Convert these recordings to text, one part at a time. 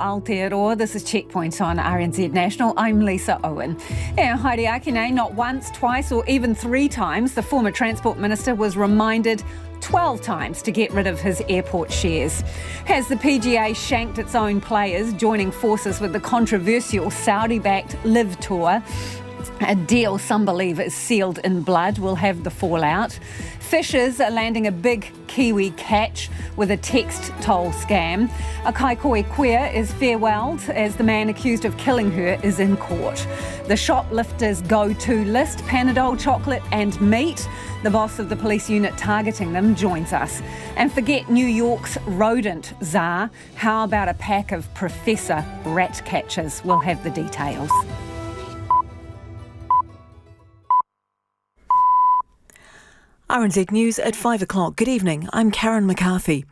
Aotearoa, this is Checkpoint on RNZ National. I'm Lisa Owen. Haere Akine, not once, twice or even 3 times, the former Transport Minister was reminded 12 times to get rid of his airport shares. Has the PGA shanked its own players, joining forces with the controversial Saudi-backed Live Tour? A deal some believe is sealed in blood. We'll have the fallout. Fishers are landing a big Kiwi catch with a text toll scam. A Kaikooi queer is farewelled as the man accused of killing her is in court. The shoplifters' go-to list, Panadol, chocolate and meat. The boss of the police unit targeting them joins us. And forget New York's rodent czar. How about a pack of Professor rat catchers? We'll have the details. RNZ News at 5 o'clock. Good evening, I'm Karen McCarthy.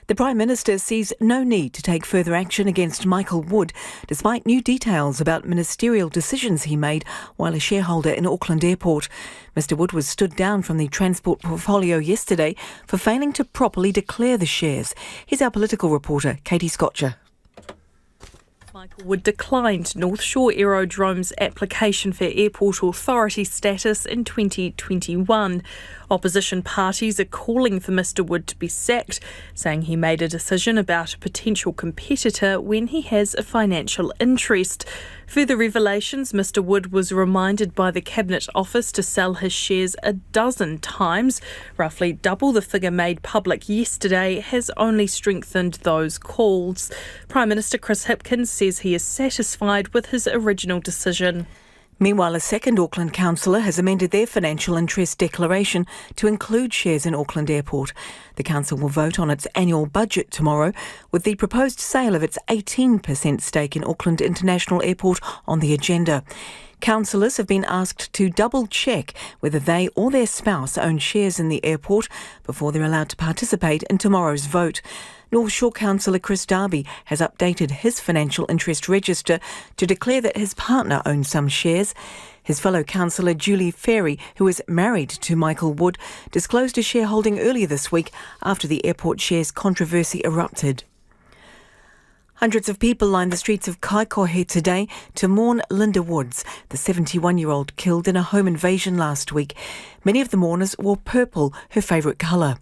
The Prime Minister sees no need to take further action against Michael Wood, despite new details about ministerial decisions he made while a shareholder in Auckland Airport. Mr Wood was stood down from the transport portfolio yesterday for failing to properly declare the shares. Here's our political reporter, Katie Scotcher. Michael Wood declined North Shore Aerodrome's application for airport authority status in 2021. Opposition parties are calling for Mr Wood to be sacked, saying he made a decision about a potential competitor when he has a financial interest. Further revelations, Mr Wood was reminded by the Cabinet Office to sell his shares 12 times. Roughly double the figure made public yesterday has only strengthened those calls. Prime Minister Chris Hipkins says he is satisfied with his original decision. Meanwhile, a second Auckland councillor has amended their financial interest declaration to include shares in Auckland Airport. The council will vote on its annual budget tomorrow, with the proposed sale of its 18% stake in Auckland International Airport on the agenda. Councillors have been asked to double-check whether they or their spouse own shares in the airport before they're allowed to participate in tomorrow's vote. North Shore Councillor Chris Darby has updated his financial interest register to declare that his partner owns some shares. His fellow councillor Julie Ferry, who is married to Michael Wood, disclosed his shareholding earlier this week after the airport shares controversy erupted. Hundreds of people lined the streets of Kaikohe today to mourn Linda Woods, the 71-year-old killed in a home invasion last week. Many of the mourners wore purple, her favourite colour.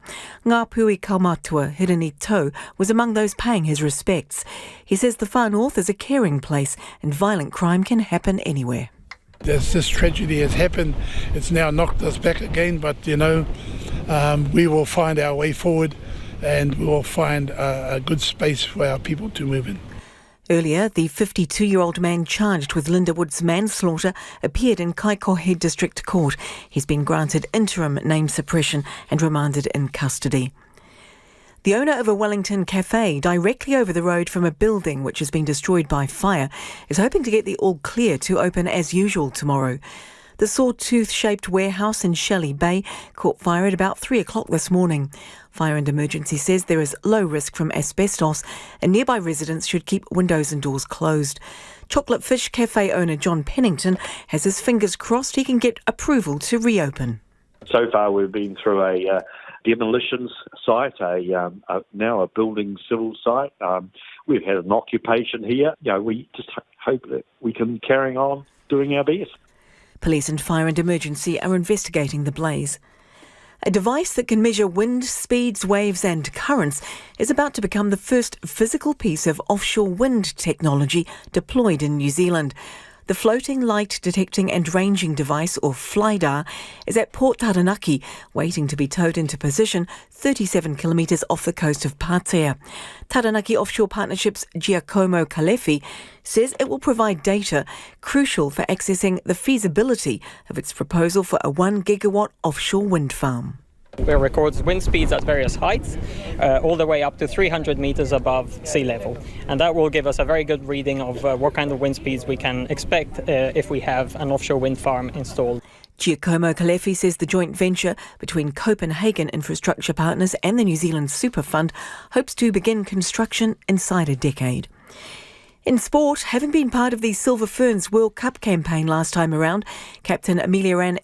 Ngā Pui Kaumatua Hirani Tau was among those paying his respects. He says the Far North is a caring place and violent crime can happen anywhere. This tragedy has happened. It's now knocked us back again, but we will find our way forward. And we will find a good space for our people to move in. Earlier, the 52-year-old man charged with Linda Wood's manslaughter appeared in Kaikohe District Court. He's been granted interim name suppression and remanded in custody. The owner of a Wellington cafe directly over the road from a building which has been destroyed by fire is hoping to get the all clear to open as usual tomorrow. The sawtooth-shaped warehouse in Shelley Bay caught fire at about 3 o'clock this morning. Fire and Emergency says there is low risk from asbestos and nearby residents should keep windows and doors closed. Chocolate Fish Cafe owner John Pennington has his fingers crossed he can get approval to reopen. So far we've been through a demolitions site, now a building civil site. We've had an occupation here. We just hope that we can carry on doing our best. Police and Fire and Emergency are investigating the blaze. A device that can measure wind speeds, waves and currents is about to become the first physical piece of offshore wind technology deployed in New Zealand. The Floating Light Detecting and Ranging Device, or FLIDAR, is at Port Taranaki, waiting to be towed into position 37 kilometres off the coast of Patea. Taranaki Offshore Partnership's Giacomo Calefi says it will provide data crucial for accessing the feasibility of its proposal for a 1 gigawatt offshore wind farm. It records wind speeds at various heights, all the way up to 300 metres above sea level. And that will give us a very good reading of what kind of wind speeds we can expect if we have an offshore wind farm installed. Giacomo Calefi says the joint venture between Copenhagen Infrastructure Partners and the New Zealand Super Fund hopes to begin construction inside a decade. In sport, having been part of the Silver Ferns World Cup campaign last time around, Captain Emmanuel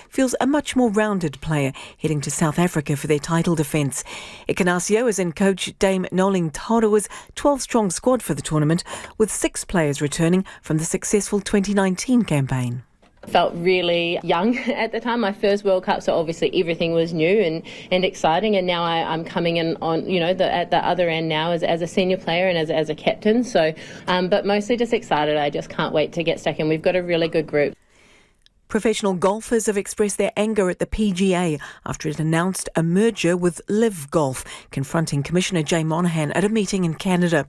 feels a much more rounded player heading to South Africa for their title defence. Ikenasio is in coach Dame Noling Taurua's 12-strong squad for the tournament, with 6 players returning from the successful 2019 campaign. Felt really young at the time, my first World Cup, so obviously everything was new and exciting, and now I'm coming in on, at the other end now as a senior player and as a captain, so but mostly just excited. I just can't wait to get stuck in. We've got a really good group. Professional golfers have expressed their anger at the PGA after it announced a merger with Live Golf, confronting Commissioner Jay Monahan at a meeting in Canada.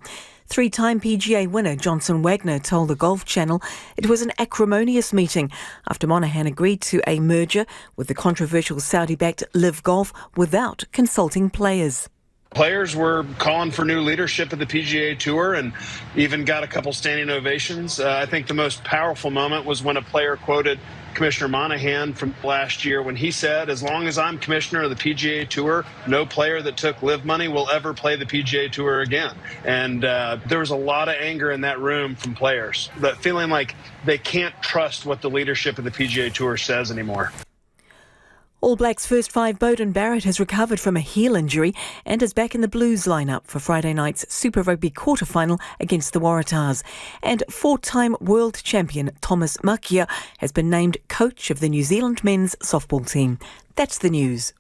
3-time PGA winner Johnson Wagner told the Golf Channel it was an acrimonious meeting after Monahan agreed to a merger with the controversial Saudi-backed Live Golf without consulting players. Players were calling for new leadership at the PGA Tour and even got a couple standing ovations. I think the most powerful moment was when a player quoted Commissioner Monahan from last year when he said, "As long as I'm commissioner of the PGA Tour, no player that took live money will ever play the PGA Tour again." And there was a lot of anger in that room from players, that feeling like they can't trust what the leadership of the PGA Tour says anymore. All Blacks first 5 Beauden Barrett has recovered from a heel injury and is back in the Blues lineup for Friday night's Super Rugby quarter-final against the Waratahs. And 4-time world champion Thomas Makia has been named coach of the New Zealand men's softball team. That's the news.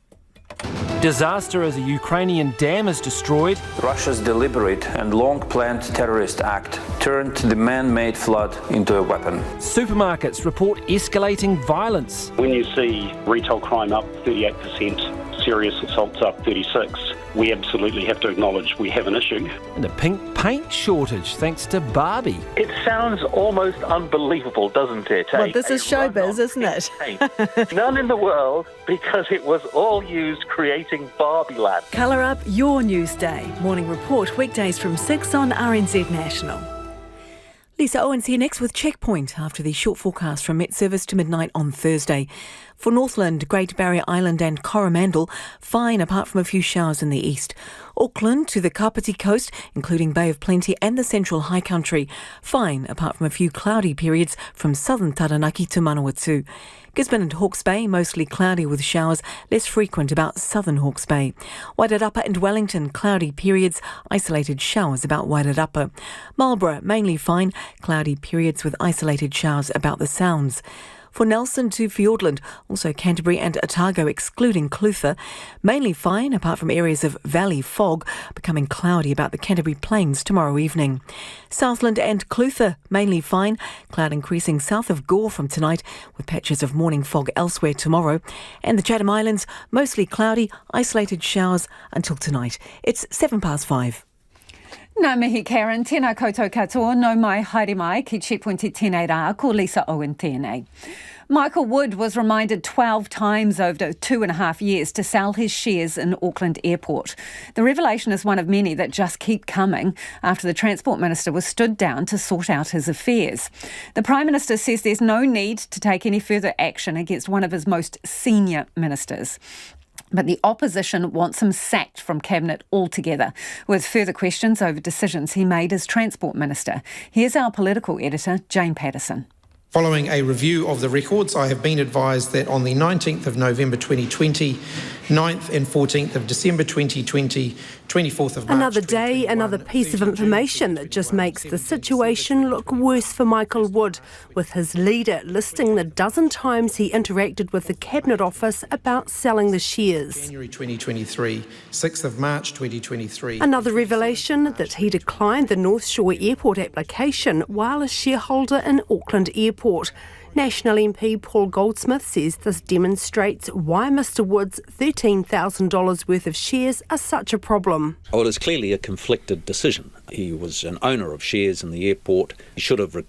Disaster as a Ukrainian dam is destroyed. Russia's deliberate and long-planned terrorist act turned the man-made flood into a weapon. Supermarkets report escalating violence. When you see retail crime up 38%, serious assaults up 36%, we absolutely have to acknowledge we have an issue. And a pink paint shortage thanks to Barbie. It sounds almost unbelievable, doesn't it? Well, this is showbiz, isn't it? None in the world, because it was all used creating Barbie Land. Colour up your news day. Morning Report, weekdays from 6 on RNZ National. Lisa Owens here next with Checkpoint after the short forecast from Met Service to midnight on Thursday. For Northland, Great Barrier Island and Coromandel, fine apart from a few showers in the east. Auckland to the Kapiti coast, including Bay of Plenty and the Central High Country, fine apart from a few cloudy periods from southern Taranaki to Manawatu. Gisborne and Hawke's Bay, mostly cloudy with showers, less frequent about southern Hawke's Bay. Wairarapa and Wellington, cloudy periods, isolated showers about Wairarapa. Marlborough, mainly fine, cloudy periods with isolated showers about the Sounds. For Nelson to Fiordland, also Canterbury and Otago excluding Clutha, mainly fine apart from areas of valley fog, becoming cloudy about the Canterbury Plains tomorrow evening. Southland and Clutha, mainly fine, cloud increasing south of Gore from tonight with patches of morning fog elsewhere tomorrow. And the Chatham Islands, mostly cloudy, isolated showers until tonight. It's 5:07. Nā mihi Karen, tēnā koutou katoa, no mai haere mai ki Checkpoint tēnei rā, ko Lisa Owen tēnei. Michael Wood was reminded 12 times over 2.5 years to sell his shares in Auckland Airport. The revelation is one of many that just keep coming after the Transport Minister was stood down to sort out his affairs. The Prime Minister says there's no need to take any further action against one of his most senior ministers. But the opposition wants him sacked from Cabinet altogether, with further questions over decisions he made as Transport Minister. Here's our political editor, Jane Patterson. Following a review of the records, I have been advised that on the 19th of November 2020, 9th and 14th of December 2020, 24th of March... Another day, another piece of information that just makes the situation look worse for Michael Wood, with his leader listing the dozen times he interacted with the Cabinet Office about selling the shares. January 2023, 6th of March 2023... Another revelation that he declined the North Shore Airport application while a shareholder in Auckland Airport. National MP Paul Goldsmith says this demonstrates why Mr Wood's $13,000 worth of shares are such a problem. Well, it is clearly a conflicted decision. He was an owner of shares in the airport. He should have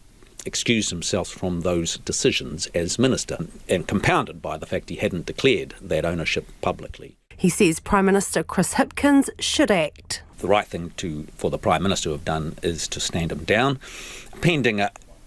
excused himself from those decisions as minister, and compounded by the fact he hadn't declared that ownership publicly. He says Prime Minister Chris Hipkins should act. The right thing for the Prime Minister to have done is to stand him down, pending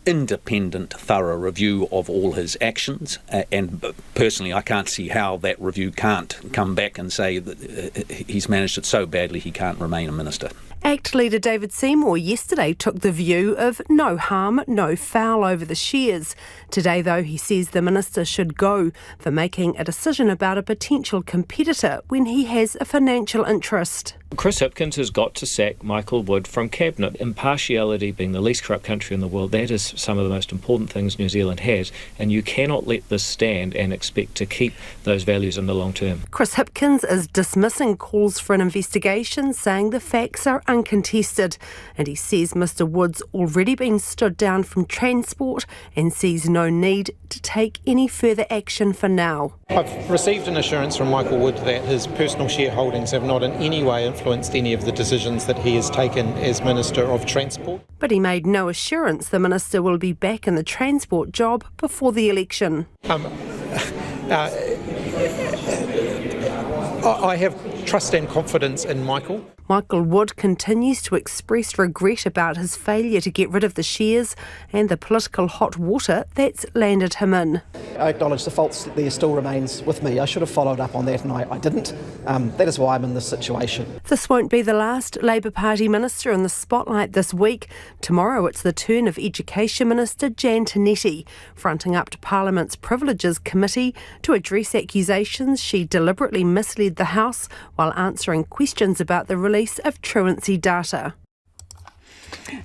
independent, thorough review of all his actions, and personally I can't see how that review can't come back and say that he's managed it so badly he can't remain a minister. ACT leader David Seymour yesterday took the view of no harm, no foul over the shares. Today, though, he says the minister should go for making a decision about a potential competitor when he has a financial interest. Chris Hipkins has got to sack Michael Wood from Cabinet. Impartiality, being the least corrupt country in the world, that is some of the most important things New Zealand has, and you cannot let this stand and expect to keep those values in the long term. Chris Hipkins is dismissing calls for an investigation, saying the facts are uncontested, and he says Mr Wood's already been stood down from Transport and sees no need to take any further action for now. I've received an assurance from Michael Wood that his personal shareholdings have not in any way influenced any of the decisions that he has taken as Minister of Transport. But he made no assurance the minister will be back in the transport job before the election. I have trust and confidence in Michael. Michael Wood continues to express regret about his failure to get rid of the shares and the political hot water that's landed him in. I acknowledge the fault there still remains with me. I should have followed up on that and I didn't. That is why I'm in this situation. This won't be the last Labour Party minister in the spotlight this week. Tomorrow it's the turn of Education Minister Jan Tinetti, fronting up to Parliament's Privileges Committee to address accusations she deliberately misled the House while answering questions about the release of truancy data.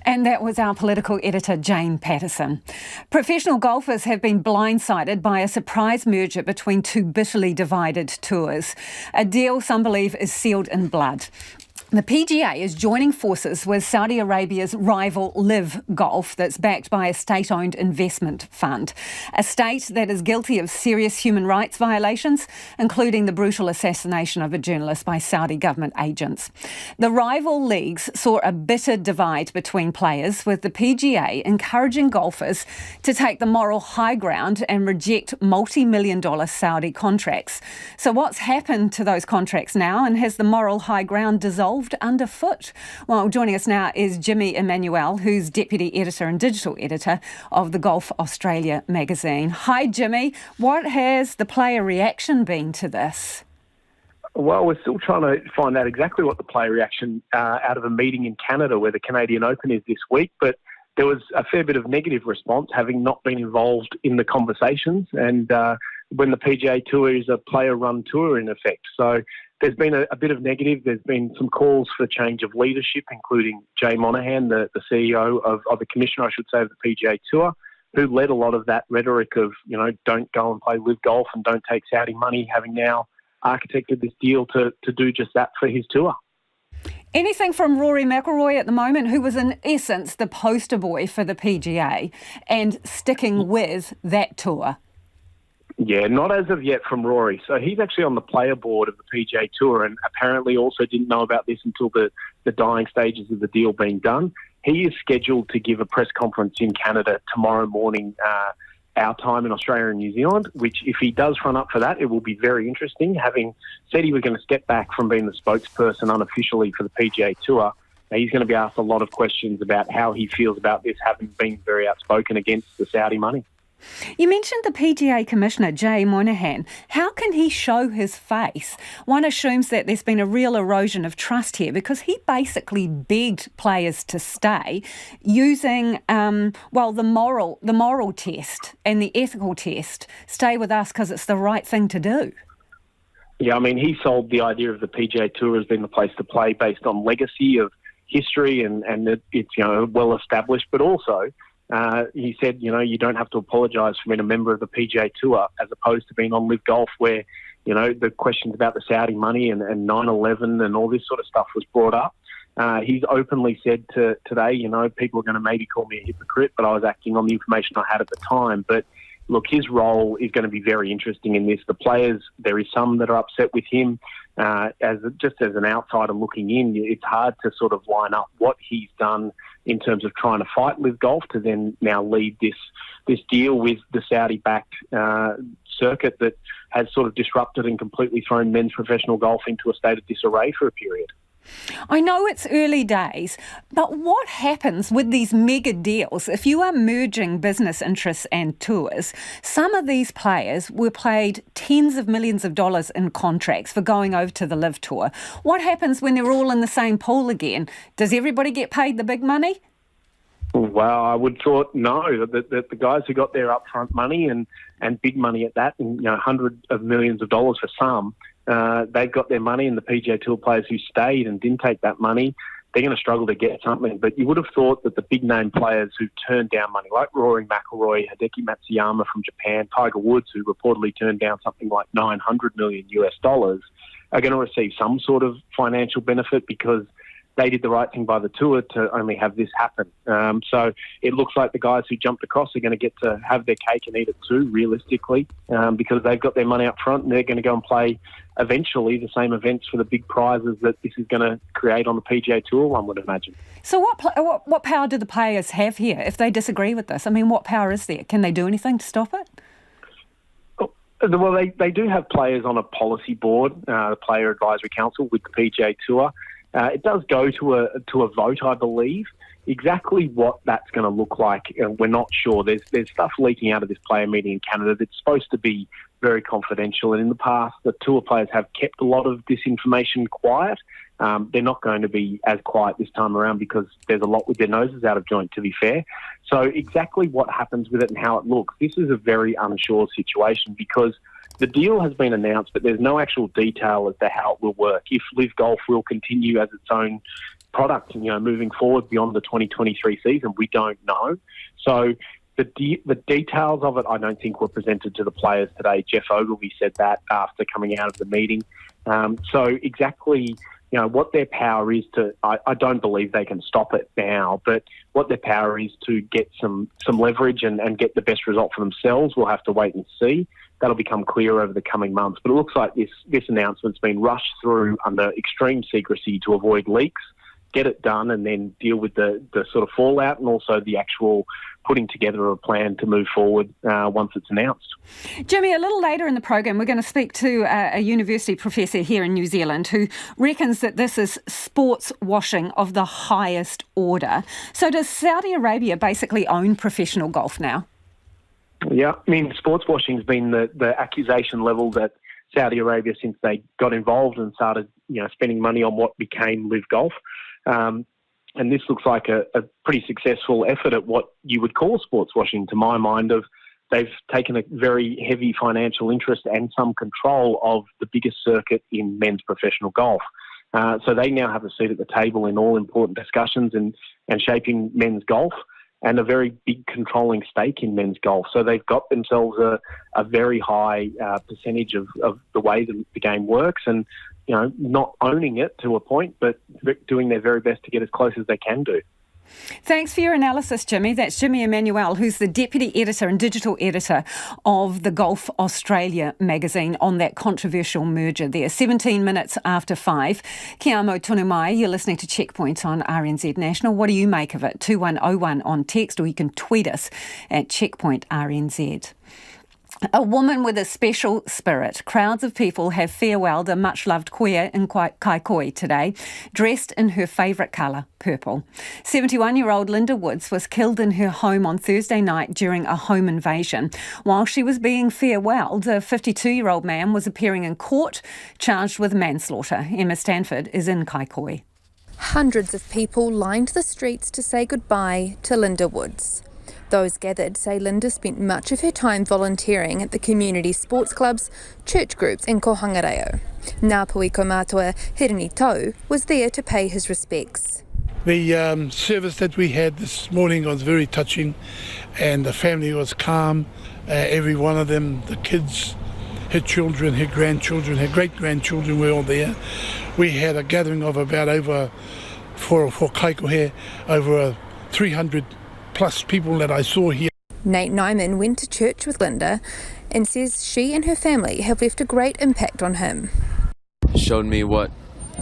And that was our political editor, Jane Patterson. Professional golfers have been blindsided by a surprise merger between two bitterly divided tours. A deal some believe is sealed in blood. The PGA is joining forces with Saudi Arabia's rival Liv Golf that's backed by a state-owned investment fund, a state that is guilty of serious human rights violations, including the brutal assassination of a journalist by Saudi government agents. The rival leagues saw a bitter divide between players, with the PGA encouraging golfers to take the moral high ground and reject multi-million-dollar Saudi contracts. So what's happened to those contracts now, and has the moral high ground dissolved underfoot? Well, joining us now is Jimmy Emmanuel, who's Deputy Editor and Digital Editor of the Golf Australia magazine. Hi, Jimmy. What has the player reaction been to this? Well, we're still trying to find out exactly what the player reaction out of a meeting in Canada where the Canadian Open is this week, but there was a fair bit of negative response, having not been involved in the conversations, and when the PGA Tour is a player-run tour in effect. So there's been a bit of negative. There's been some calls for change of leadership, including Jay Monahan, the CEO of the commissioner, I should say, of the PGA Tour, who led a lot of that rhetoric of, don't go and play Live Golf and don't take Saudi money, having now architected this deal to do just that for his tour. Anything from Rory McIlroy at the moment, who was in essence the poster boy for the PGA and sticking with that tour? Yeah, not as of yet from Rory. So he's actually on the player board of the PGA Tour and apparently also didn't know about this until the dying stages of the deal being done. He is scheduled to give a press conference in Canada tomorrow morning, our time in Australia and New Zealand, which if he does run up for that, it will be very interesting. Having said he was going to step back from being the spokesperson unofficially for the PGA Tour, he's going to be asked a lot of questions about how he feels about this, having been very outspoken against the Saudi money. You mentioned the PGA Commissioner, Jay Monahan. How can he show his face? One assumes that there's been a real erosion of trust here because he basically begged players to stay using, the moral test and the ethical test. Stay with us because it's the right thing to do. Yeah, I mean, he sold the idea of the PGA Tour as being the place to play based on legacy of history and it's well established, but also he said, you don't have to apologise for being a member of the PGA Tour as opposed to being on Live Golf where, the questions about the Saudi money and 9/11 and all this sort of stuff was brought up. He's openly said today, people are going to maybe call me a hypocrite, but I was acting on the information I had at the time. But look, his role is going to be very interesting in this. The players, there is some that are upset with him. As an outsider looking in, it's hard to sort of line up what he's done in terms of trying to fight Live Golf to then now lead this deal with the Saudi-backed circuit that has sort of disrupted and completely thrown men's professional golf into a state of disarray for a period. I know it's early days, but what happens with these mega deals if you are merging business interests and tours? Some of these players were paid tens of millions of dollars in contracts for going over to the Live Tour. What happens when they're all in the same pool again? Does everybody get paid the big money? Well, I would thought no, that the guys who got their upfront money and big money at that, and hundreds of millions of dollars for some, they've got their money, and the PGA Tour players who stayed and didn't take that money, they're going to struggle to get something. But you would have thought that the big-name players who turned down money, like Rory McIlroy, Hideki Matsuyama from Japan, Tiger Woods, who reportedly turned down something like $900 million US, are going to receive some sort of financial benefit because they did the right thing by the tour to only have this happen. So it looks like the guys who jumped across are going to get to have their cake and eat it too, realistically, because they've got their money up front and they're going to go and play eventually the same events for the big prizes that this is going to create on the PGA Tour, one would imagine. So what power do the players have here if they disagree with this? I mean, what power is there? Can they do anything to stop it? Well, they do have players on a policy board, the Player Advisory Council with the PGA Tour. It does go to a vote, I believe. Exactly what that's going to look like, we're not sure. There's stuff leaking out of this player meeting in Canada that's supposed to be very confidential. And in the past, the tour players have kept a lot of this information quiet. They're not going to be as quiet this time around because there's a lot with their noses out of joint, to be fair. So exactly what happens with it and how it looks, this is a very unsure situation because the deal has been announced, but there's no actual detail as to how it will work. If Live Golf will continue as its own product, moving forward beyond the 2023 season, we don't know. So the details of it, I don't think were presented to the players today. Jeff Ogilvy said that after coming out of the meeting. So exactly, what their power is to, I don't believe they can stop it now, but what their power is to get some leverage and get the best result for themselves, we'll have to wait and see. That'll become clear over the coming months. But it looks like this announcement's been rushed through under extreme secrecy to avoid leaks, get it done, and then deal with the sort of fallout and also the actual putting together a plan to move forward once it's announced. Jimmy, a little later in the program, we're going to speak to a university professor here in New Zealand who reckons that this is sports washing of the highest order. So does Saudi Arabia basically own professional golf now? Yeah, I mean, sports washing has been the accusation leveled at Saudi Arabia since they got involved and started, spending money on what became Live Golf. And this looks like a pretty successful effort at what you would call sports washing, to my mind. They've taken a very heavy financial interest and some control of the biggest circuit in men's professional golf. So they now have a seat at the table in all important discussions and shaping men's golf, and a very big controlling stake in men's golf. So they've got themselves a very high percentage of the way the game works and, not owning it to a point, but doing their very best to get as close as they can do. Thanks for your analysis, Jimmy. That's Jimmy Emmanuel, who's the Deputy Editor and Digital Editor of the Golf Australia magazine on that controversial merger there. 17 minutes after 5. Kia amo tonu mai. You're listening to Checkpoint on RNZ National. What do you make of it? 2101 on text, or you can tweet us at Checkpoint RNZ. A woman with a special spirit. Crowds of people have farewelled a much-loved queer in Kaikooi today, dressed in her favourite colour, purple. 71-year-old Linda Woods was killed in her home on Thursday night during a home invasion. While she was being farewelled, a 52-year-old man was appearing in court, charged with manslaughter. Emma Stanford is in Kaikooi. Hundreds of people lined the streets to say goodbye to Linda Woods. Those gathered say Linda spent much of her time volunteering at the community sports clubs, church groups and Kohangareo. Ngā Puiko Mātua Hirini Tau was there to pay his respects. The service that we had this morning was very touching, and the family was calm. Every one of them, the kids, her children, her grandchildren, her great-grandchildren were all there. We had a gathering of about for Kaikohe, over 300 plus people that I saw here. Nate Nyman went to church with Linda and says she and her family have left a great impact on him. Showed me what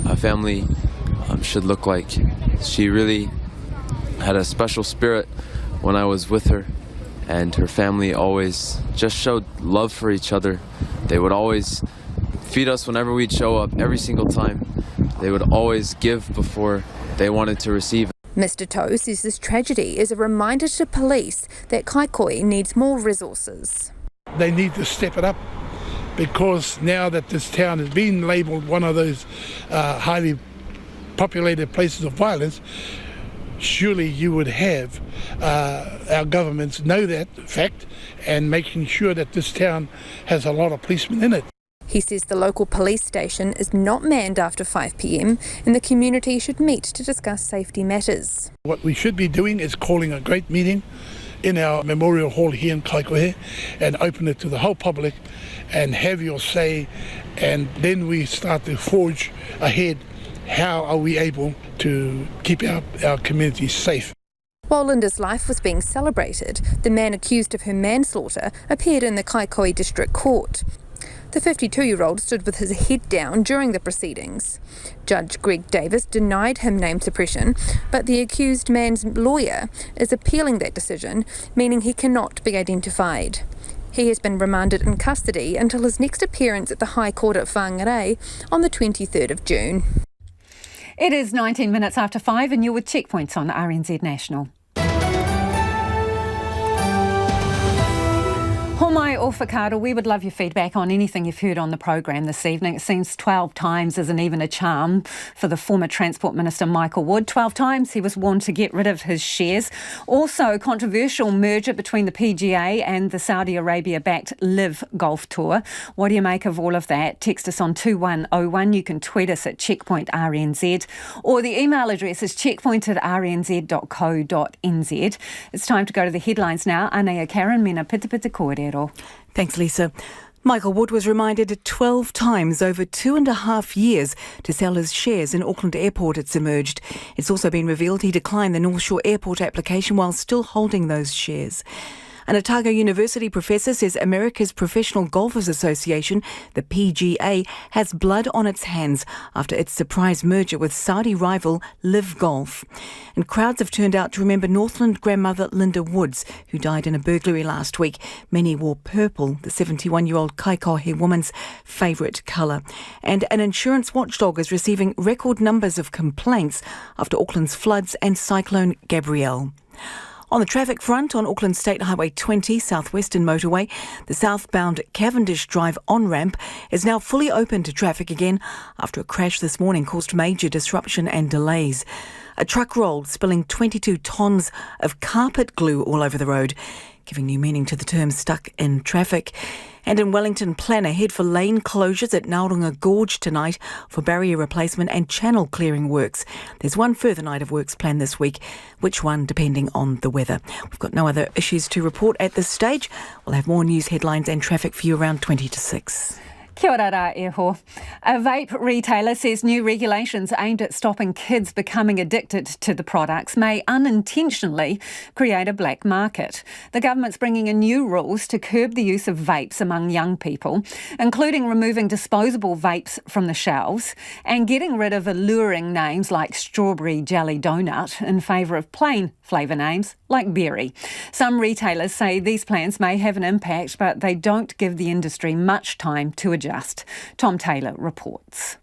a family should look like. She really had a special spirit when I was with her, and her family always just showed love for each other. They would always feed us whenever we'd show up, every single time. They would always give before they wanted to receive. Mr. Toe says this tragedy is a reminder to police that Kaikooi needs more resources. They need to step it up, because now that this town has been labelled one of those highly populated places of violence, surely you would have our governments know that fact and making sure that this town has a lot of policemen in it. He says the local police station is not manned after 5 p.m. and the community should meet to discuss safety matters. What we should be doing is calling a great meeting in our memorial hall here in Kaikohe and open it to the whole public and have your say, and then we start to forge ahead. How are we able to keep our community safe? While Linda's life was being celebrated, the man accused of her manslaughter appeared in the Kaikooi District Court. The 52-year-old stood with his head down during the proceedings. Judge Greg Davis denied him name suppression, but the accused man's lawyer is appealing that decision, meaning he cannot be identified. He has been remanded in custody until his next appearance at the High Court at Whangarei on the 23rd of June. It is 19 minutes after 5 and you're with Checkpoints on RNZ National. Homai o whakaaro, we would love your feedback on anything you've heard on the program this evening. It seems 12 times isn't even a charm for the former Transport Minister Michael Wood. 12 times he was warned to get rid of his shares. Also, controversial merger between the PGA and the Saudi Arabia-backed Live Golf Tour. What do you make of all of that? Text us on 2101. You can tweet us at checkpointrnz, or the email address is checkpoint@rnz.co.nz. It's time to go to the headlines now. Anea Karen, mena pita pita kōrero. Thanks, Lisa. Michael Wood was reminded 12 times over 2.5 years to sell his shares in Auckland Airport, it's emerged. It's also been revealed he declined the North Shore Airport application while still holding those shares. An Otago University professor says America's Professional Golfers Association, the PGA, has blood on its hands after its surprise merger with Saudi rival Live Golf. And crowds have turned out to remember Northland grandmother Linda Woods, who died in a burglary last week. Many wore purple, the 71-year-old Kaikohe woman's favourite colour. And an insurance watchdog is receiving record numbers of complaints after Auckland's floods and Cyclone Gabrielle. On the traffic front, on Auckland State Highway 20, southwestern motorway, the southbound Cavendish Drive on-ramp is now fully open to traffic again after a crash this morning caused major disruption and delays. A truck rolled, spilling 22 tonnes of carpet glue all over the road, giving new meaning to the term stuck in traffic. And in Wellington, plan ahead for lane closures at Naurunga Gorge tonight for barrier replacement and channel clearing works. There's one further night of works planned this week, which one depending on the weather. We've got no other issues to report at this stage. We'll have more news headlines and traffic for you around 20 to 6. Kia ora rā e ho. A vape retailer says new regulations aimed at stopping kids becoming addicted to the products may unintentionally create a black market. The government's bringing in new rules to curb the use of vapes among young people, including removing disposable vapes from the shelves and getting rid of alluring names like strawberry jelly donut in favour of plain flavour names like berry. Some retailers say these plans may have an impact, but they don't give the industry much time to adjust. Tom Taylor reports.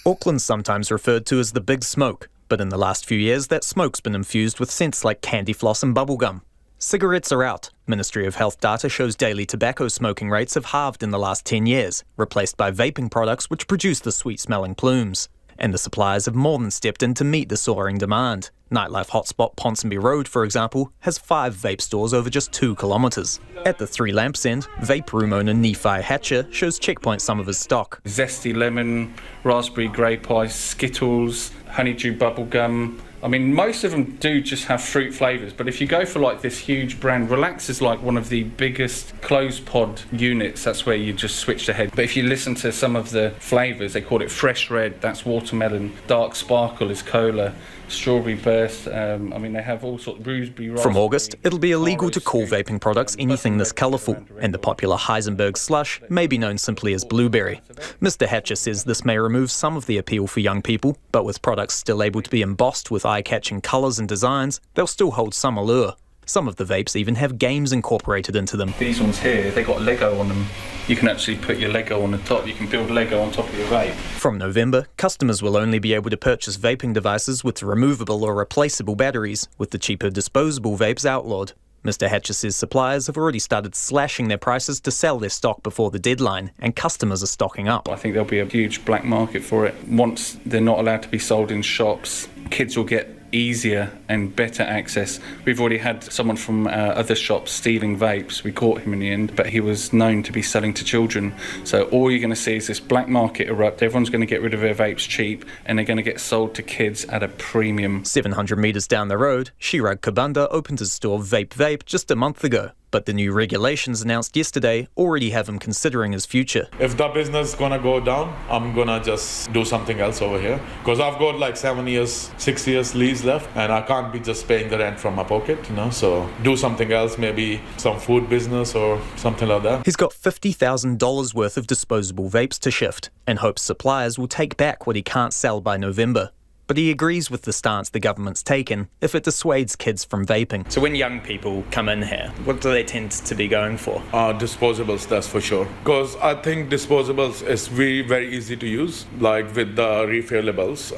Auckland's sometimes referred to as the Big Smoke, but in the last few years that smoke's been infused with scents like candy floss and bubblegum. Cigarettes are out. Ministry of Health data shows daily tobacco smoking rates have halved in the last 10 years, replaced by vaping products which produce the sweet-smelling plumes. And the suppliers have more than stepped in to meet the soaring demand. Nightlife hotspot Ponsonby Road, for example, has 5 vape stores over just 2 kilometres. At the Three Lamps end, vape room owner Nephi Hatcher shows Checkpoint some of his stock. Zesty lemon, raspberry grape ice, Skittles, honeydew bubblegum. I mean, most of them do just have fruit flavours, but if you go for like this huge brand, Relax is like one of the biggest closed pod units. That's where you just switch ahead. But if you listen to some of the flavours, they call it fresh red, that's watermelon, dark sparkle is cola, strawberry burst, I mean they have all sorts of raspberry. From August, it'll be illegal to call vaping products anything this colourful, and the popular Heisenberg slush may be known simply as blueberry. Mr Hatcher says this may remove some of the appeal for young people, but with products still able to be embossed with eye-catching colours and designs, they'll still hold some allure. Some of the vapes even have games incorporated into them. These ones here, they got Lego on them. You can actually put your Lego on the top. You can build Lego on top of your vape. From November, customers will only be able to purchase vaping devices with removable or replaceable batteries, with the cheaper disposable vapes outlawed. Mr. Hatcher says suppliers have already started slashing their prices to sell their stock before the deadline, and customers are stocking up. I think there'll be a huge black market for it. Once they're not allowed to be sold in shops, kids will get easier and better access. We've already had someone from other shops stealing vapes. We caught him in the end, but he was known to be selling to children. So all you're going to see is this black market erupt. Everyone's going to get rid of their vapes cheap, and they're going to get sold to kids at a premium. 700 metres down the road, Chirag Kabanda opened his store Vape just a month ago. But the new regulations announced yesterday already have him considering his future. If the business is gonna go down, I'm gonna just do something else over here. Because I've got like 6 years lease left, and I can't be just paying the rent from my pocket, so do something else, maybe some food business or something like that. He's got $50,000 worth of disposable vapes to shift, and hopes suppliers will take back what he can't sell by November. But he agrees with the stance the government's taken if it dissuades kids from vaping. So when young people come in here, what do they tend to be going for? Disposables, that's for sure. Because I think disposables is very, very easy to use. Like with the refillables,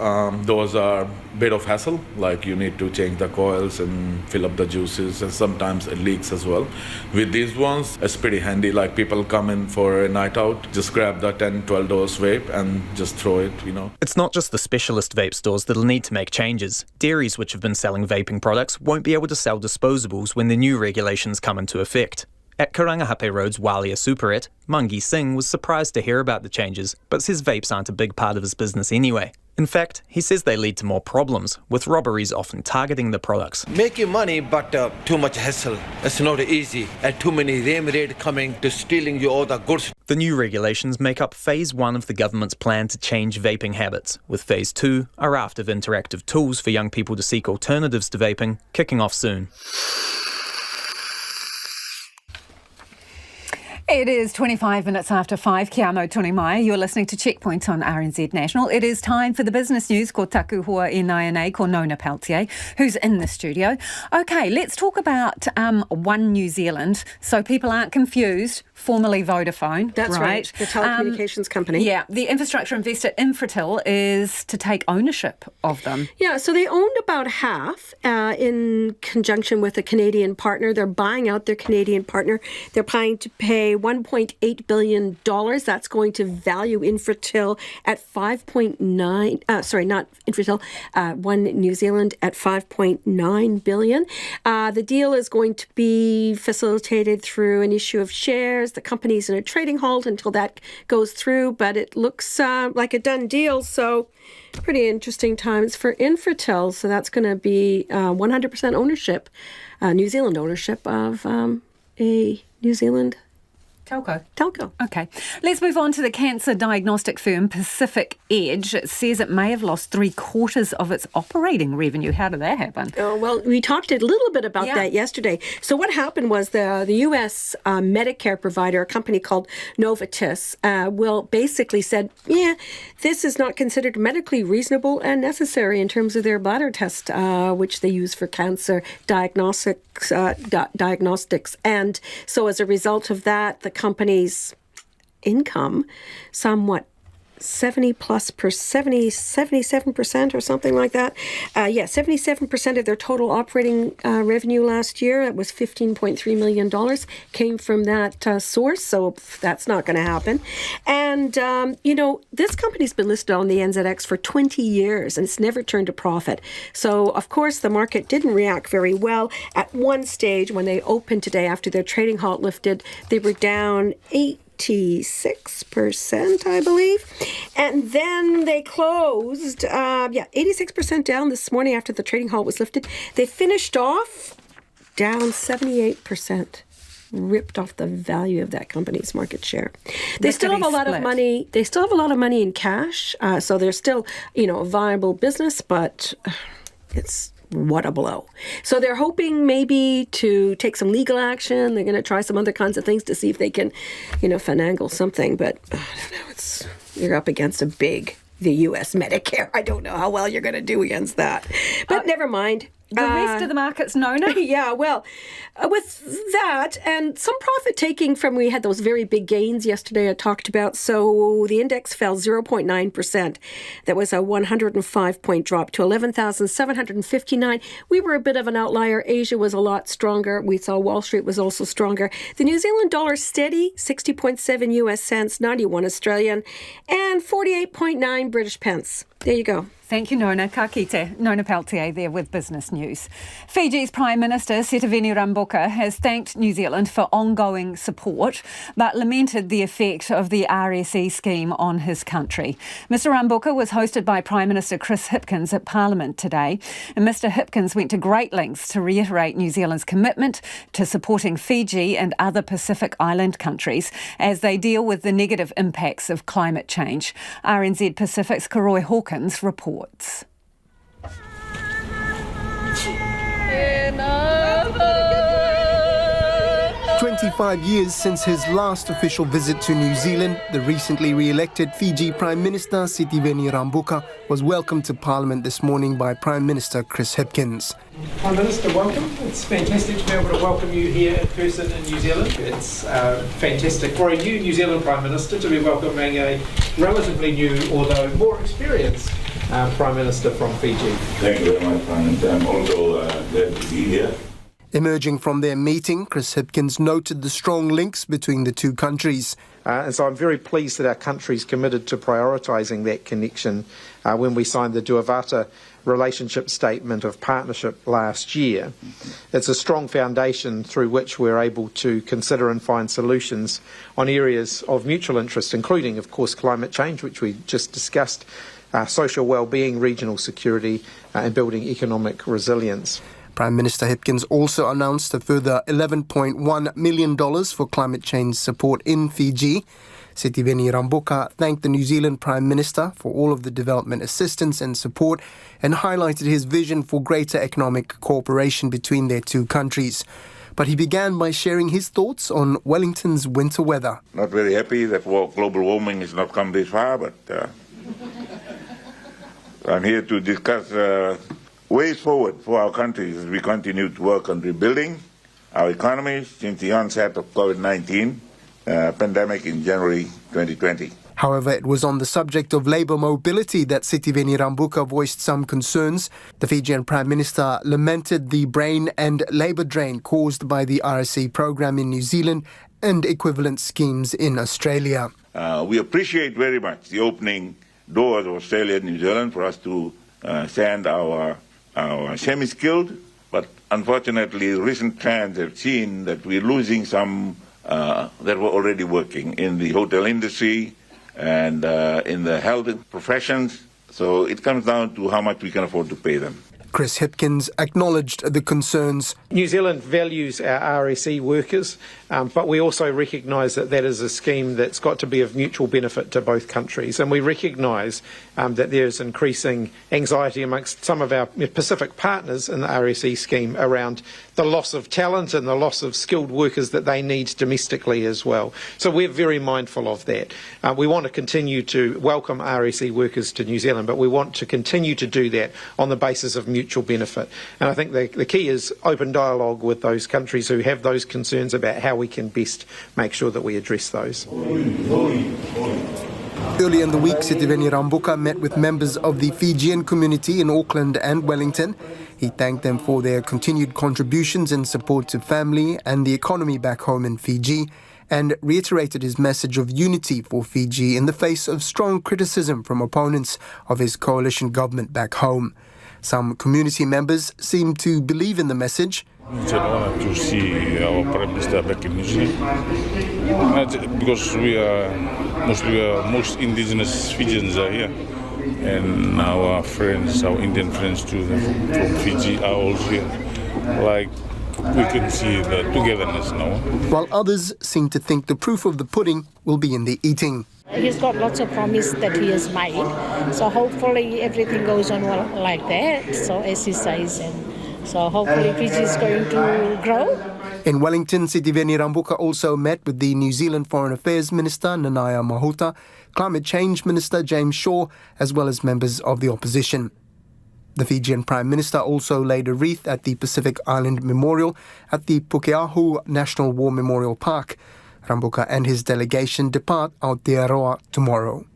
those are a bit of hassle. Like you need to change the coils and fill up the juices, and sometimes it leaks as well. With these ones, it's pretty handy. Like people come in for a night out, just grab the $10, $12 vape and just throw it, It's not just the specialist vape stores that'll need to make changes. Dairies which have been selling vaping products won't be able to sell disposables when the new regulations come into effect. At Karangahape Road's Walia Superette, Mangi Singh was surprised to hear about the changes, but says vapes aren't a big part of his business anyway. In fact, he says they lead to more problems, with robberies often targeting the products. Making money, but too much hassle. It's not easy. And too many raids coming to stealing you all the goods. The new regulations make up Phase 1 of the government's plan to change vaping habits, with Phase 2, a raft of interactive tools for young people to seek alternatives to vaping, kicking off soon. It is 25 minutes after 5. Kia amo tōne mai. You're listening to Checkpoint on RNZ National. It is time for the business news. Ko taku hoa e nai ko Nona Peltier, who's in the studio. OK, let's talk about One New Zealand, so people aren't confused. Formerly Vodafone. That's right. The telecommunications company. Yeah, the infrastructure investor Infratil is to take ownership of them. Yeah, so they owned about half in conjunction with a Canadian partner. They're buying out their Canadian partner. They're planning to pay $1.8 billion. That's going to value Infratil at 5.9. Sorry, not Infratil. One New Zealand at 5.9 billion. The deal is going to be facilitated through an issue of shares. The company's in a trading halt until that goes through, but it looks like a done deal. So pretty interesting times for Infratil. So that's going to be 100% ownership, New Zealand ownership of a New Zealand telco. Okay. Let's move on to the cancer diagnostic firm Pacific Edge. It says it may have lost 3/4 of its operating revenue. How did that happen? Well, we talked a little bit about that yesterday. So what happened was the U.S. Medicare provider, a company called Novartis, basically said, this is not considered medically reasonable and necessary in terms of their bladder test, which they use for cancer diagnostics. And so as a result of that, the company's income somewhat 77% or something like that. 77% of their total operating revenue last year, it was $15.3 million, came from that source. So that's not going to happen. And, this company's been listed on the NZX for 20 years and it's never turned a profit. So, of course, the market didn't react very well. At one stage, when they opened today after their trading halt lifted, they were down 86%, I believe. And then they closed, 86% down this morning after the trading halt was lifted. They finished off down 78%. Ripped off the value of that company's market share. They still have a lot of money. They still have a lot of money in cash. So they're still, a viable business, but it's what a blow. So they're hoping maybe to take some legal action. They're going to try some other kinds of things to see if they can, finagle something. But I don't know. You're up against the U.S. Medicare. I don't know how well you're going to do against that. But never mind. The rest of the market's Nona? Yeah, well, with that and some profit taking from, we had those very big gains yesterday I talked about. So the index fell 0.9%. That was a 105-point drop to 11,759. We were a bit of an outlier. Asia was a lot stronger. We saw Wall Street was also stronger. The New Zealand dollar steady, 60.7 US cents, 91 Australian, and 48.9 British pence. There you go. Thank you, Nona. Ka kite. Nona Peltier there with Business News. Fiji's Prime Minister Sitiveni Rabuka has thanked New Zealand for ongoing support, but lamented the effect of the RSE scheme on his country. Mr Rabuka was hosted by Prime Minister Chris Hipkins at Parliament today, and Mr Hipkins went to great lengths to reiterate New Zealand's commitment to supporting Fiji and other Pacific Island countries as they deal with the negative impacts of climate change. RNZ Pacific's Karoy Hawkins reports. 25 years since his last official visit to New Zealand, the recently re-elected Fiji Prime Minister Sitiveni Rabuka was welcomed to Parliament this morning by Prime Minister Chris Hipkins. Prime Minister, welcome. It's fantastic to be able to welcome you here in person in New Zealand. It's fantastic for a new New Zealand Prime Minister to be welcoming a relatively new, although more experienced Prime Minister from Fiji. Thank you very much, Prime Minister. I'm also glad to be here. Emerging from their meeting, Chris Hipkins noted the strong links between the two countries. And so I'm very pleased that our country's committed to prioritising that connection when we signed the Duavata Relationship Statement of Partnership last year. It's a strong foundation through which we're able to consider and find solutions on areas of mutual interest, including, of course, climate change, which we just discussed, social well-being, regional security, and building economic resilience. Prime Minister Hipkins also announced a further $11.1 million for climate change support in Fiji. Sitiveni Rabuka thanked the New Zealand Prime Minister for all of the development assistance and support and highlighted his vision for greater economic cooperation between their two countries. But he began by sharing his thoughts on Wellington's winter weather. Not very happy that global warming has not come this far, but I'm here to discuss ways forward for our countries as we continue to work on rebuilding our economies since the onset of COVID-19 pandemic in January 2020. However, it was on the subject of labour mobility that Sitiveni Rabuka voiced some concerns. The Fijian Prime Minister lamented the brain and labour drain caused by the RSE program in New Zealand and equivalent schemes in Australia. We appreciate very much the opening doors of Australia and New Zealand for us to send our semi-skilled, but unfortunately recent trends have seen that we're losing some that were already working in the hotel industry and in the health professions. So it comes down to how much we can afford to pay them. Chris Hipkins acknowledged the concerns. New Zealand values our RSE workers, but we also recognise that that is a scheme that's got to be of mutual benefit to both countries. And we recognise that there is increasing anxiety amongst some of our Pacific partners in the RSE scheme around the loss of talent and the loss of skilled workers that they need domestically as well. So we're very mindful of that. We want to continue to welcome RSE workers to New Zealand, but we want to continue to do that on the basis of mutual benefit. And I think the key is open dialogue with those countries who have those concerns about how we can best make sure that we address those. Earlier in the week, Sitiveni Rabuka met with members of the Fijian community in Auckland and Wellington. He thanked them for their continued contributions and support to family and the economy back home in Fiji, and reiterated his message of unity for Fiji in the face of strong criticism from opponents of his coalition government back home. Some community members seem to believe in the message. It's an honor to see our Prime Minister back in New Zealand because most indigenous Fijians are here, and our friends, our Indian friends too from Fiji are also here. Like, we can see the togetherness now. While others seem to think the proof of the pudding will be in the eating. He's got lots of promise that he has made, so hopefully everything goes on well like that, so as he says, and so hopefully Fiji is going to grow. In Wellington, Sitiveni Rabuka also met with the New Zealand Foreign Affairs Minister Nanaya Mahuta, Climate Change Minister James Shaw, as well as members of the opposition. The Fijian Prime Minister also laid a wreath at the Pacific Island Memorial at the Pukeahu National War Memorial Park. Rambuka and his delegation depart Aotearoa tomorrow.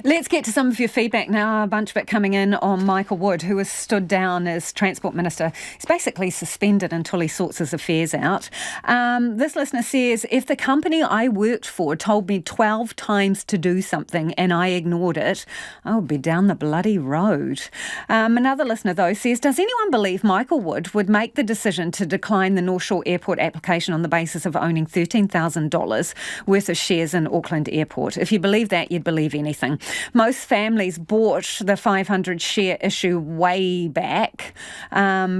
Let's get to some of your feedback now. A bunch of it coming in on Michael Wood, who has stood down as Transport Minister. He's basically suspended until he sorts his affairs out. This listener says, if the company I worked for told me 12 times to do something and I ignored it, I would be down the bloody road. Another listener, though, says, does anyone believe Michael Wood would make the decision to decline the North Shore Airport application on the basis of owning $13,000 worth of shares in Auckland Airport? If you believe that, you'd believe anything. Most families bought the 500 share issue way back,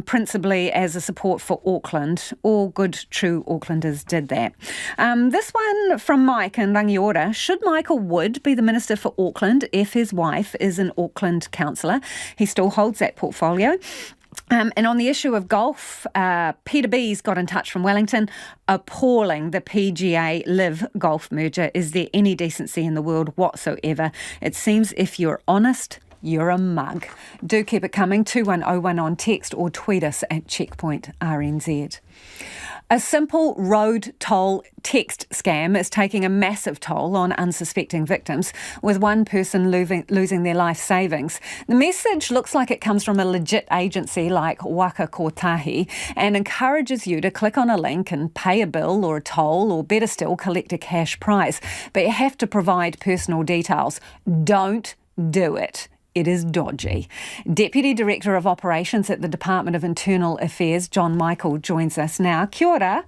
principally as a support for Auckland. All good, true Aucklanders did that. This one from Mike in Rangiora. Should Michael Wood be the Minister for Auckland if his wife is an Auckland councillor? He still holds that portfolio. And on the issue of golf, Peter B's got in touch from Wellington. Appalling, the PGA Live golf merger. Is there any decency in the world whatsoever? It seems if you're honest, you're a mug. Do keep it coming, 2101 on text or tweet us at Checkpoint RNZ. A simple road toll text scam is taking a massive toll on unsuspecting victims, with one person losing their life savings. The message looks like it comes from a legit agency like Waka Kotahi and encourages you to click on a link and pay a bill or a toll, or better still, collect a cash prize. But you have to provide personal details. Don't do it. It is dodgy. Deputy Director of Operations at the Department of Internal Affairs, John Michael, joins us now. Kia ora.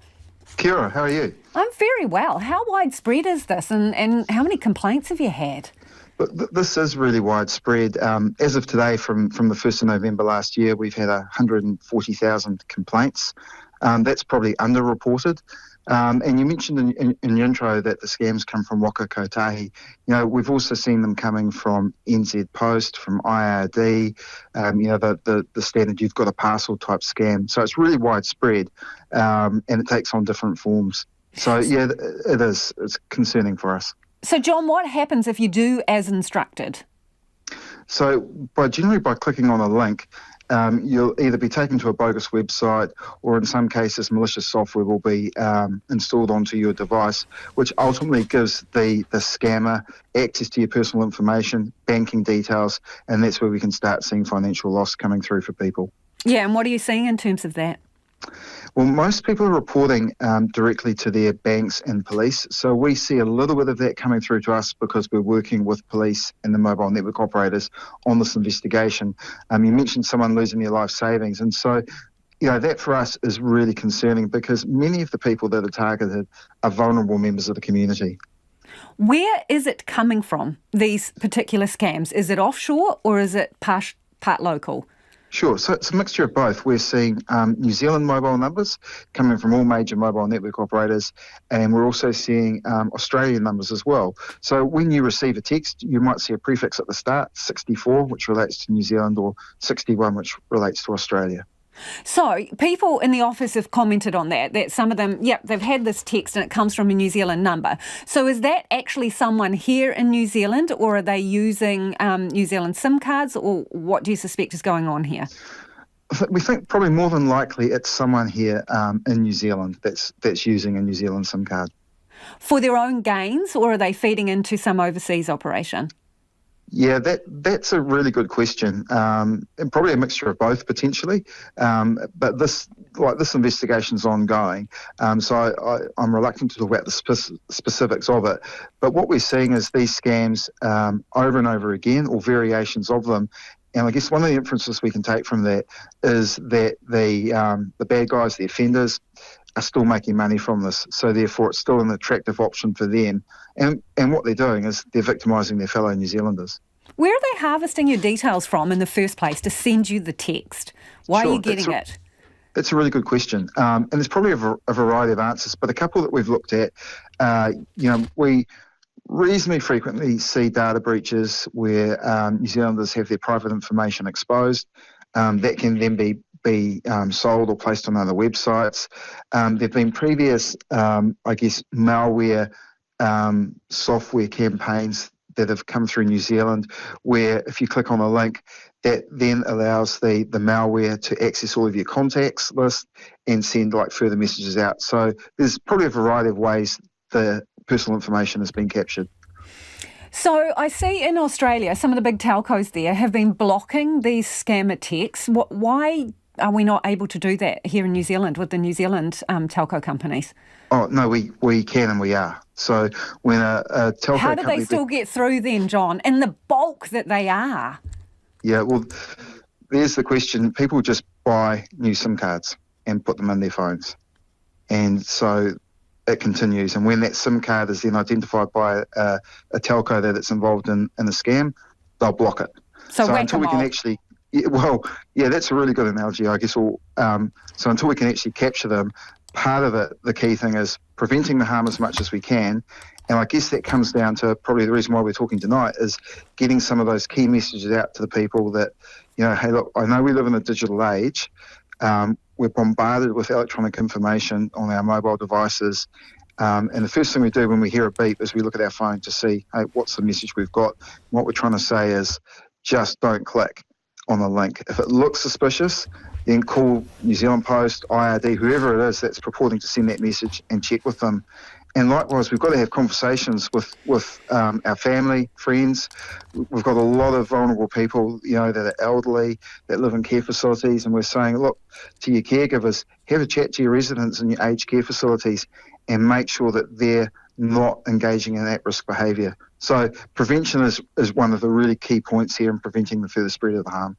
Kia ora, how are you? I'm very well. How widespread is this and how many complaints have you had? But this is really widespread. As of today, from the 1st of November last year, we've had 140,000 complaints. That's probably underreported. And you mentioned in your intro that the scams come from Waka Kotahi. You know, we've also seen them coming from NZ Post, from IRD, the standard you've got a parcel type scam. So it's really widespread, and it takes on different forms. So, yeah, it is. It's concerning for us. So, John, what happens if you do as instructed? So, generally by clicking on a link, you'll either be taken to a bogus website, or in some cases malicious software will be installed onto your device, which ultimately gives the scammer access to your personal information, banking details, and that's where we can start seeing financial loss coming through for people. Yeah, and what are you seeing in terms of that? Well, most people are reporting directly to their banks and police. So we see a little bit of that coming through to us because we're working with police and the mobile network operators on this investigation. You mentioned someone losing their life savings. And so, you know, that for us is really concerning because many of the people that are targeted are vulnerable members of the community. Where is it coming from, these particular scams? Is it offshore or is it part local? Sure. So it's a mixture of both. We're seeing New Zealand mobile numbers coming from all major mobile network operators, and we're also seeing Australian numbers as well. So when you receive a text, you might see a prefix at the start, 64, which relates to New Zealand, or 61, which relates to Australia. So people in the office have commented on that some of them, they've had this text and it comes from a New Zealand number. So is that actually someone here in New Zealand, or are they using New Zealand SIM cards, or what do you suspect is going on here? We think probably more than likely it's someone here in New Zealand that's using a New Zealand SIM card. For their own gains, or are they feeding into some overseas operation? Yeah, that's a really good question. And probably a mixture of both potentially. But this investigation's ongoing, so I'm reluctant to talk about the specifics of it. But what we're seeing is these scams over and over again, or variations of them. And I guess one of the inferences we can take from that is that the bad guys, the offenders, are still making money from this. So therefore it's still an attractive option for them. And what they're doing is they're victimising their fellow New Zealanders. Where are they harvesting your details from in the first place to send you the text? Why are you getting it? That's a really good question. And there's probably a variety of answers, but a couple that we've looked at, we reasonably frequently see data breaches where New Zealanders have their private information exposed. That can then be sold or placed on other websites. There have been previous, malware software campaigns that have come through New Zealand where if you click on a link, that then allows the malware to access all of your contacts list and send further messages out. So there's probably a variety of ways the personal information has been captured. So I see in Australia, some of the big telcos there have been blocking these scam attacks. Why are we not able to do that here in New Zealand with the New Zealand telco companies? Oh, no, we can and we are. So when a telco How do company... they still get through then, John, in the bulk that they are? Yeah, well, there's the question. People just buy new SIM cards and put them in their phones. And so it continues. And when that SIM card is then identified by a telco that it's involved in a scam, they'll block it. So until we can actually... Yeah, that's a really good analogy, I guess. So until we can actually capture them, part of it, the key thing is preventing the harm as much as we can. And I guess that comes down to probably the reason why we're talking tonight is getting some of those key messages out to the people that, hey, look, I know we live in a digital age. We're bombarded with electronic information on our mobile devices. And the first thing we do when we hear a beep is we look at our phone to see, hey, what's the message we've got? What we're trying to say is just don't click on the link. If it looks suspicious, then call New Zealand Post, IRD, whoever it is that's purporting to send that message and check with them. And likewise, we've got to have conversations with our family, friends. We've got a lot of vulnerable people, that are elderly, that live in care facilities, and we're saying, look, to your caregivers, have a chat to your residents in your aged care facilities and make sure that they're not engaging in at-risk behaviour. So prevention is one of the really key points here in preventing the further spread of the harm.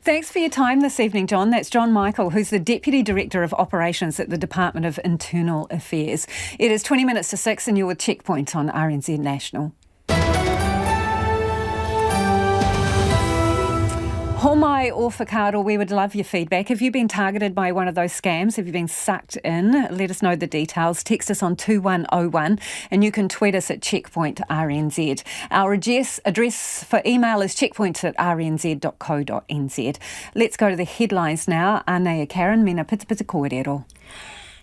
Thanks for your time this evening, John. That's John Michael, who's the Deputy Director of Operations at the Department of Internal Affairs. It is 20 minutes to 6 and you're with Checkpoint on RNZ National. Homai or Whakaaro, we would love your feedback. Have you been targeted by one of those scams? Have you been sucked in? Let us know the details. Text us on 2101 and you can tweet us at Checkpoint RNZ. Our address for email is checkpoint@rnz.co.nz. Let's go to the headlines now. Anea Karen, mena pita pita kōrero.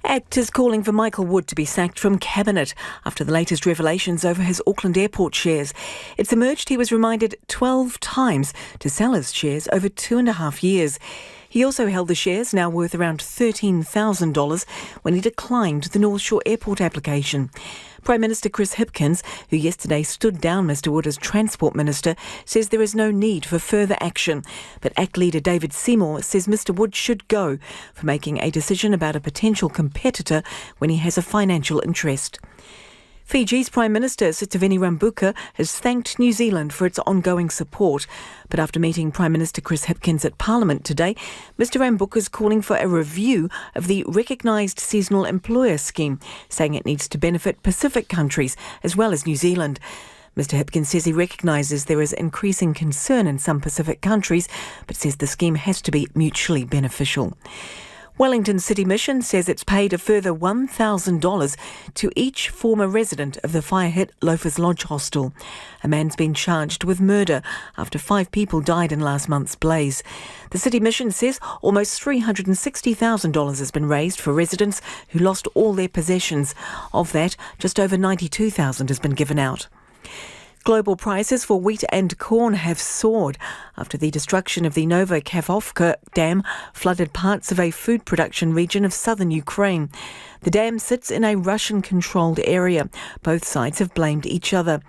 Actors calling for Michael Wood to be sacked from Cabinet after the latest revelations over his Auckland Airport shares. It's emerged he was reminded 12 times to sell his shares over 2.5 years. He also held the shares, now worth around $13,000, when he declined the North Shore Airport application. Prime Minister Chris Hipkins, who yesterday stood down Mr Wood as Transport Minister, says there is no need for further action. But ACT leader David Seymour says Mr Wood should go for making a decision about a potential competitor when he has a financial interest. Fiji's Prime Minister Sitiveni Rabuka has thanked New Zealand for its ongoing support. But after meeting Prime Minister Chris Hipkins at Parliament today, Mr Rabuka is calling for a review of the recognised seasonal employer scheme, saying it needs to benefit Pacific countries as well as New Zealand. Mr Hipkins says he recognises there is increasing concern in some Pacific countries, but says the scheme has to be mutually beneficial. Wellington City Mission says it's paid a further $1,000 to each former resident of the fire-hit Loafers Lodge hostel. A man's been charged with murder after 5 people died in last month's blaze. The City Mission says almost $360,000 has been raised for residents who lost all their possessions. Of that, just over $92,000 has been given out. Global prices for wheat and corn have soared after the destruction of the Novokhovka Dam flooded parts of a food production region of southern Ukraine. The dam sits in a Russian-controlled area. Both sides have blamed each other.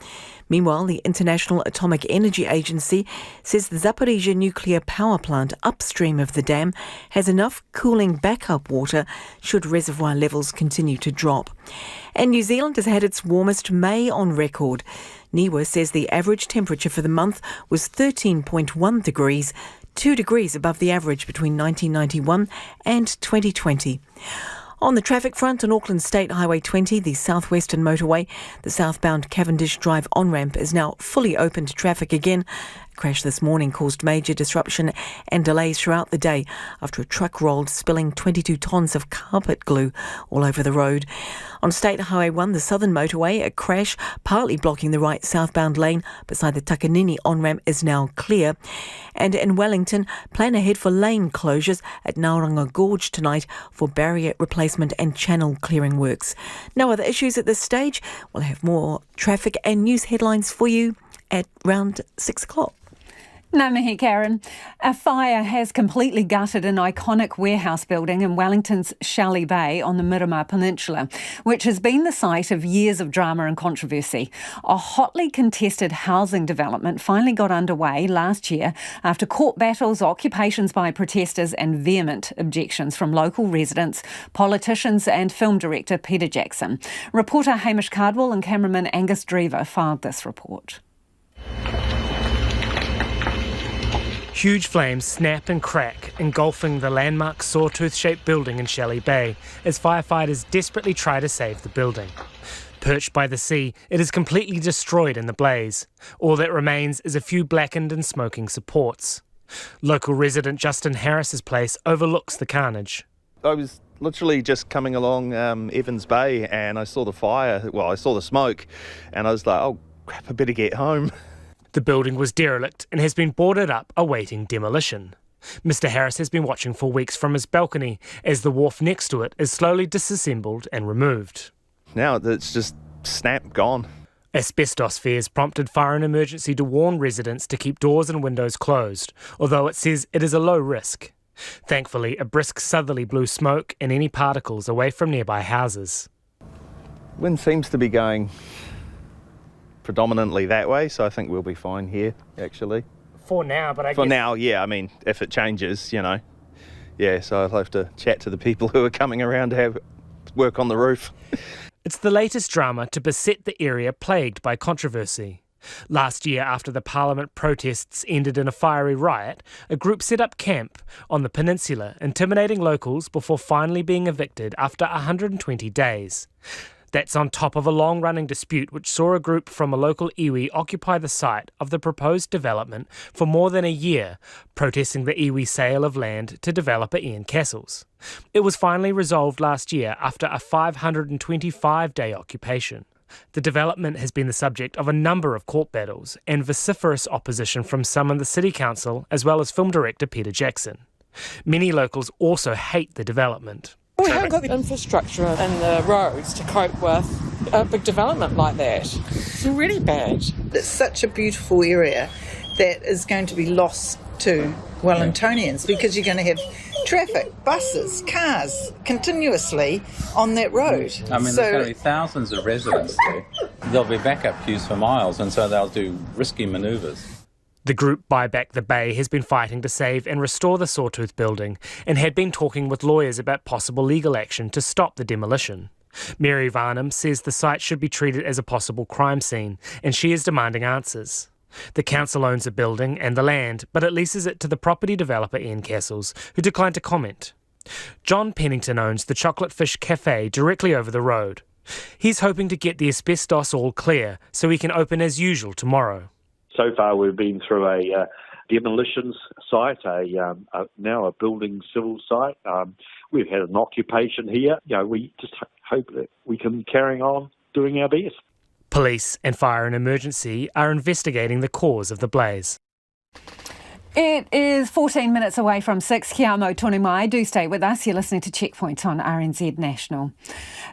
Meanwhile, the International Atomic Energy Agency says the Zaporizhzhia nuclear power plant upstream of the dam has enough cooling backup water should reservoir levels continue to drop. And New Zealand has had its warmest May on record. NIWA says the average temperature for the month was 13.1 degrees, 2 degrees above the average between 1991 and 2020. On the traffic front, on Auckland State Highway 20, the southwestern motorway, the southbound Cavendish Drive on-ramp is now fully open to traffic again. A crash this morning caused major disruption and delays throughout the day after a truck rolled, spilling 22 tonnes of carpet glue all over the road. On State Highway 1, the southern motorway, a crash partly blocking the right southbound lane beside the Takanini on-ramp is now clear. And in Wellington, plan ahead for lane closures at Nauranga Gorge tonight for barrier replacement and channel clearing works. No other issues at this stage. We'll have more traffic and news headlines for you at around 6 o'clock. Ngā mihi, Karen. A fire has completely gutted an iconic warehouse building in Wellington's Shelley Bay on the Miramar Peninsula, which has been the site of years of drama and controversy. A hotly contested housing development finally got underway last year after court battles, occupations by protesters and vehement objections from local residents, politicians and film director Peter Jackson. Reporter Hamish Cardwell and cameraman Angus Drever filed this report. Huge flames snap and crack, engulfing the landmark sawtooth-shaped building in Shelley Bay as firefighters desperately try to save the building. Perched by the sea, it is completely destroyed in the blaze. All that remains is a few blackened and smoking supports. Local resident Justin Harris's place overlooks the carnage. I was literally just coming along Evans Bay and I saw the fire, I saw the smoke, and I was like, oh crap, I better get home. The building was derelict and has been boarded up awaiting demolition. Mr Harris has been watching for weeks from his balcony as the wharf next to it is slowly disassembled and removed. Now it's just snap, gone. Asbestos fears prompted Fire and Emergency to warn residents to keep doors and windows closed, although it says it is a low risk. Thankfully, a brisk southerly blew smoke and any particles away from nearby houses. Wind seems to be going predominantly that way, so I think we'll be fine here, actually. For now, but For now, yeah, I mean, if it changes, you know. Yeah, so I'll have to chat to the people who are coming around to have work on the roof. It's the latest drama to beset the area plagued by controversy. Last year, after the Parliament protests ended in a fiery riot, a group set up camp on the peninsula, intimidating locals before finally being evicted after 120 days. That's on top of a long-running dispute which saw a group from a local iwi occupy the site of the proposed development for more than a year, protesting the iwi sale of land to developer Ian Castles. It was finally resolved last year after a 525-day occupation. The development has been the subject of a number of court battles and vociferous opposition from some in the City Council as well as film director Peter Jackson. Many locals also hate the development. We haven't got the infrastructure and the roads to cope with a big development like that. It's really bad. It's such a beautiful area that is going to be lost to Wellingtonians because you're going to have traffic, buses, cars continuously on that road. I mean, there's going to be thousands of residents there. There'll be backup queues for miles, and so they'll do risky manoeuvres. The group Buy Back the Bay has been fighting to save and restore the Sawtooth building and had been talking with lawyers about possible legal action to stop the demolition. Mary Varnum says the site should be treated as a possible crime scene and she is demanding answers. The council owns the building and the land, but it leases it to the property developer Ian Castles, who declined to comment. John Pennington owns the Chocolate Fish Cafe directly over the road. He's hoping to get the asbestos all clear so he can open as usual tomorrow. So far, we've been through a demolitions site, now a building civil site. We've had an occupation here. You know, we just hope that we can carry on doing our best. Police and Fire and Emergency are investigating the cause of the blaze. It is 14 minutes away from 6. Kia amo tonu mai. Do stay with us. You're listening to Checkpoint on RNZ National.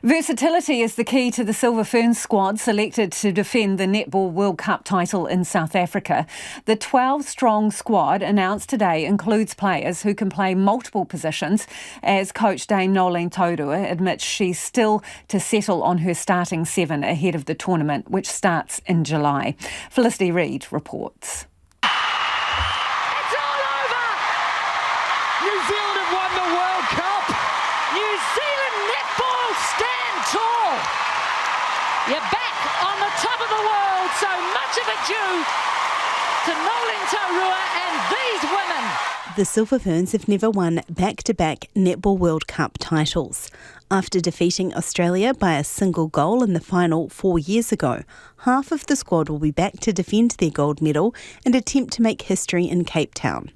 Versatility is the key to the Silver Ferns squad selected to defend the Netball World Cup title in South Africa. The 12-strong squad announced today includes players who can play multiple positions, as coach Dame Nolene Taurua admits she's still to settle on her starting 7 ahead of the tournament, which starts in July. Felicity Reid reports. You're back on the top of the world, so much of it due to Nolene Taurua and these women. The Silver Ferns have never won back-to-back Netball World Cup titles. After defeating Australia by a single goal in the final 4 years ago, half of the squad will be back to defend their gold medal and attempt to make history in Cape Town.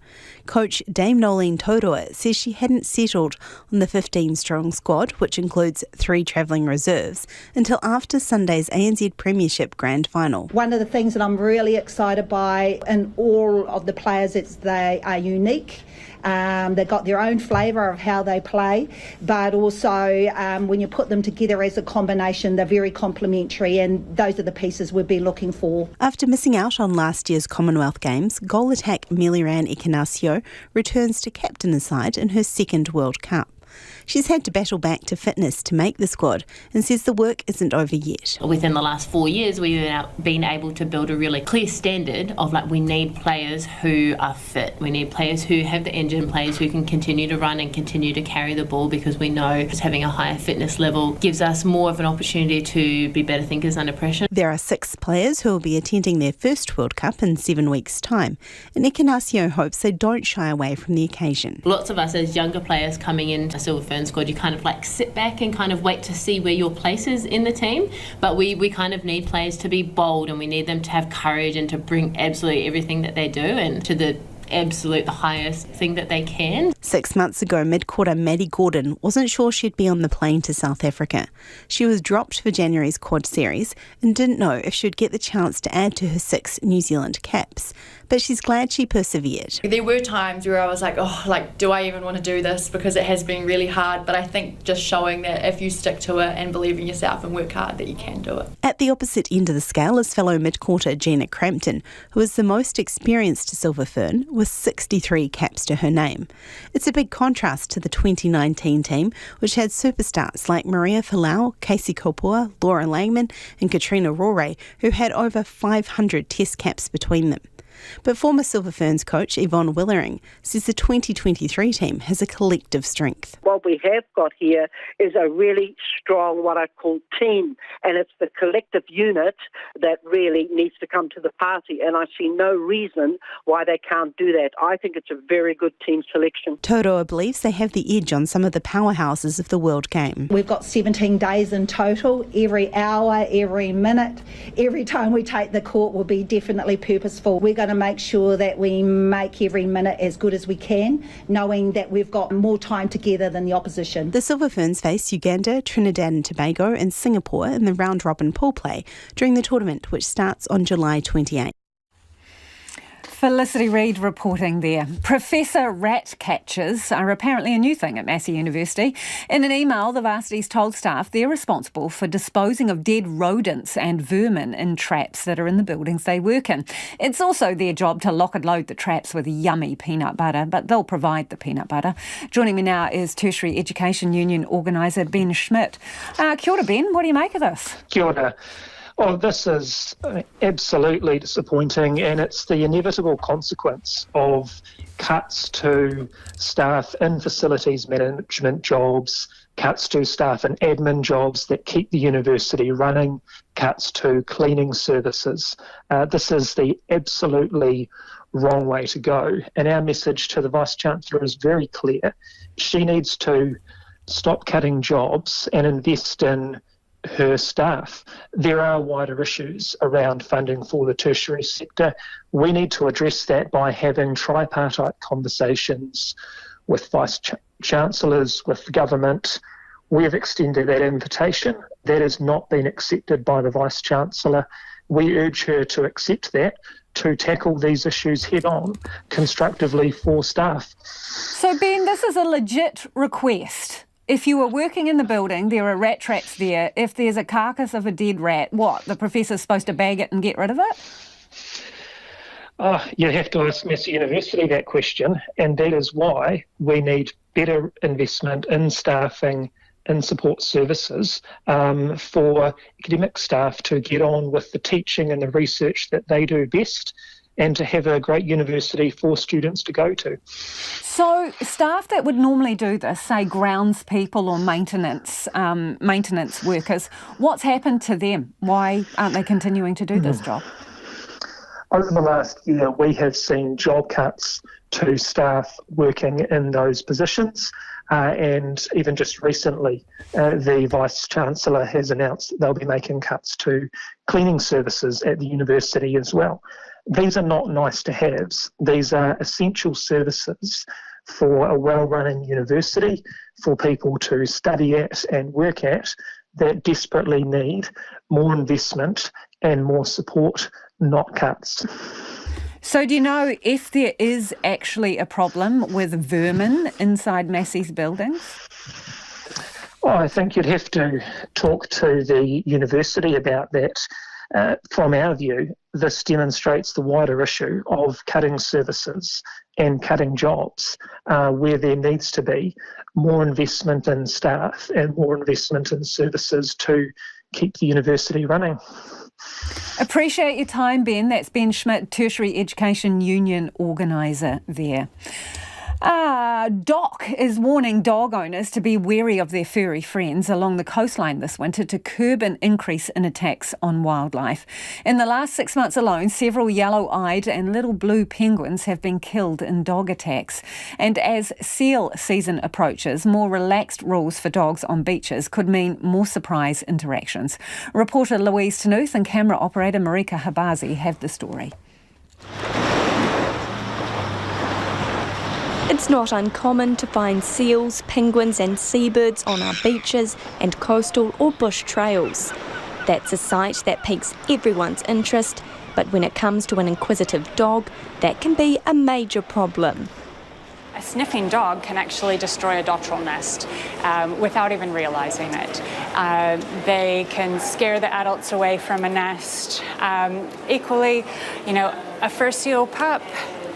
Coach Dame Nolene Taurua says she hadn't settled on the 15-strong squad, which includes 3 travelling reserves, until after Sunday's ANZ Premiership Grand Final. One of the things that I'm really excited by in all of the players is they are unique. They've got their own flavour of how they play, but also when you put them together as a combination, they're very complementary, and those are the pieces we'd be looking for. After missing out on last year's Commonwealth Games, goal attack Miliran Ignaccio returns to captain the side in her second World Cup. She's had to battle back to fitness to make the squad and says the work isn't over yet. Within the last 4 years, we've been able to build a really clear standard of we need players who are fit. We need players who have the engine, players who can continue to run and continue to carry the ball, because we know just having a higher fitness level gives us more of an opportunity to be better thinkers under pressure. There are 6 players who will be attending their first World Cup in 7 weeks' time, and Ignaccio hopes they don't shy away from the occasion. Lots of us as younger players coming into Silver Ferns squad, you kind of sit back and kind of wait to see where your place is in the team, but we kind of need players to be bold, and we need them to have courage and to bring absolutely everything that they do and to the highest thing that they can. 6 months ago, mid-quarter Maddie Gordon wasn't sure she'd be on the plane to South Africa. She was dropped for January's quad series and didn't know if she'd get the chance to add to her 6 New Zealand caps. But she's glad she persevered. There were times where I was do I even want to do this? Because it has been really hard, but I think just showing that if you stick to it and believe in yourself and work hard, that you can do it. At the opposite end of the scale is fellow mid-quarter Gina Crampton, who is the most experienced Silver Fern with 63 caps to her name. It's a big contrast to the 2019 team, which had superstars like Maria Folau, Casey Kopua, Laura Langman and Katrina Rore, who had over 500 test caps between them. But former Silver Ferns coach Yvonne Willering says the 2023 team has a collective strength. What we have got here is a really strong, what I call team, and it's the collective unit that really needs to come to the party, and I see no reason why they can't do that. I think it's a very good team selection. Toroa believes they have the edge on some of the powerhouses of the World Game. We've got 17 days in total. Every hour, every minute, every time we take the court will be definitely purposeful. We're going to make sure that we make every minute as good as we can, knowing that we've got more time together than the opposition. The Silver Ferns face Uganda, Trinidad and Tobago and Singapore in the round-robin pool play during the tournament, which starts on July 28. Felicity Reid reporting there. Professor rat catchers are apparently a new thing at Massey University. In an email, the varsities told staff they're responsible for disposing of dead rodents and vermin in traps that are in the buildings they work in. It's also their job to lock and load the traps with yummy peanut butter, but they'll provide the peanut butter. Joining me now is Tertiary Education Union organiser Ben Schmidt. Kia ora, Ben. What do you make of this? Kia ora. Oh, this is absolutely disappointing, and it's the inevitable consequence of cuts to staff in facilities management jobs, cuts to staff in admin jobs that keep the university running, cuts to cleaning services. This is the absolutely wrong way to go, and our message to the Vice-Chancellor is very clear. She needs to stop cutting jobs and invest in her staff. There are wider issues around funding for the tertiary sector. We need to address that by having tripartite conversations with Vice-Chancellors, with the government. We have extended that invitation. That has not been accepted by the Vice-Chancellor. We urge her to accept that, to tackle these issues head-on, constructively for staff. So, Ben, this is a legit request. If you were working in the building, there are rat traps there. If there's a carcass of a dead rat, what? The professor's supposed to bag it and get rid of it? You have to ask Massey University that question, and that is why we need better investment in staffing and support services for academic staff to get on with the teaching and the research that they do best, and to have a great university for students to go to. So staff that would normally do this, say grounds people or maintenance workers, what's happened to them? Why aren't they continuing to do this job? Over the last year, we have seen job cuts to staff working in those positions. And even just recently, the Vice-Chancellor has announced that they'll be making cuts to cleaning services at the university as well. These are not nice-to-haves. These are essential services for a well-running university, for people to study at and work at, that desperately need more investment and more support, not cuts. So do you know if there is actually a problem with vermin inside Massey's buildings? Well, I think you'd have to talk to the university about that. From our view, this demonstrates the wider issue of cutting services and cutting jobs, where there needs to be more investment in staff and more investment in services to keep the university running. Appreciate your time, Ben. That's Ben Schmidt, Tertiary Education Union organiser there. DOC is warning dog owners to be wary of their furry friends along the coastline this winter to curb an increase in attacks on wildlife. In the last 6 months alone, several yellow-eyed and little blue penguins have been killed in dog attacks. And as seal season approaches, more relaxed rules for dogs on beaches could mean more surprise interactions. Reporter Louise Tanuth and camera operator Marika Habazi have the story. It's not uncommon to find seals, penguins and seabirds on our beaches and coastal or bush trails. That's a sight that piques everyone's interest, but when it comes to an inquisitive dog, that can be a major problem. A sniffing dog can actually destroy a dotterel nest without even realising it. They can scare the adults away from a nest. Equally, a fur seal pup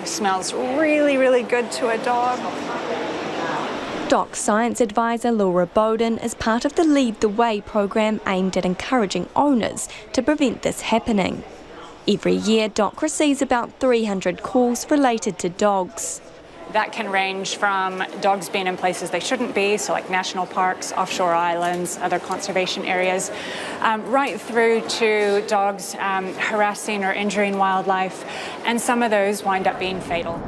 smells really, really good to a dog. DOC Science Advisor Laura Bowden is part of the Lead the Way program aimed at encouraging owners to prevent this happening. Every year, DOC receives about 300 calls related to dogs. That can range from dogs being in places they shouldn't be, so like national parks, offshore islands, other conservation areas, right through to dogs harassing or injuring wildlife, and some of those wind up being fatal.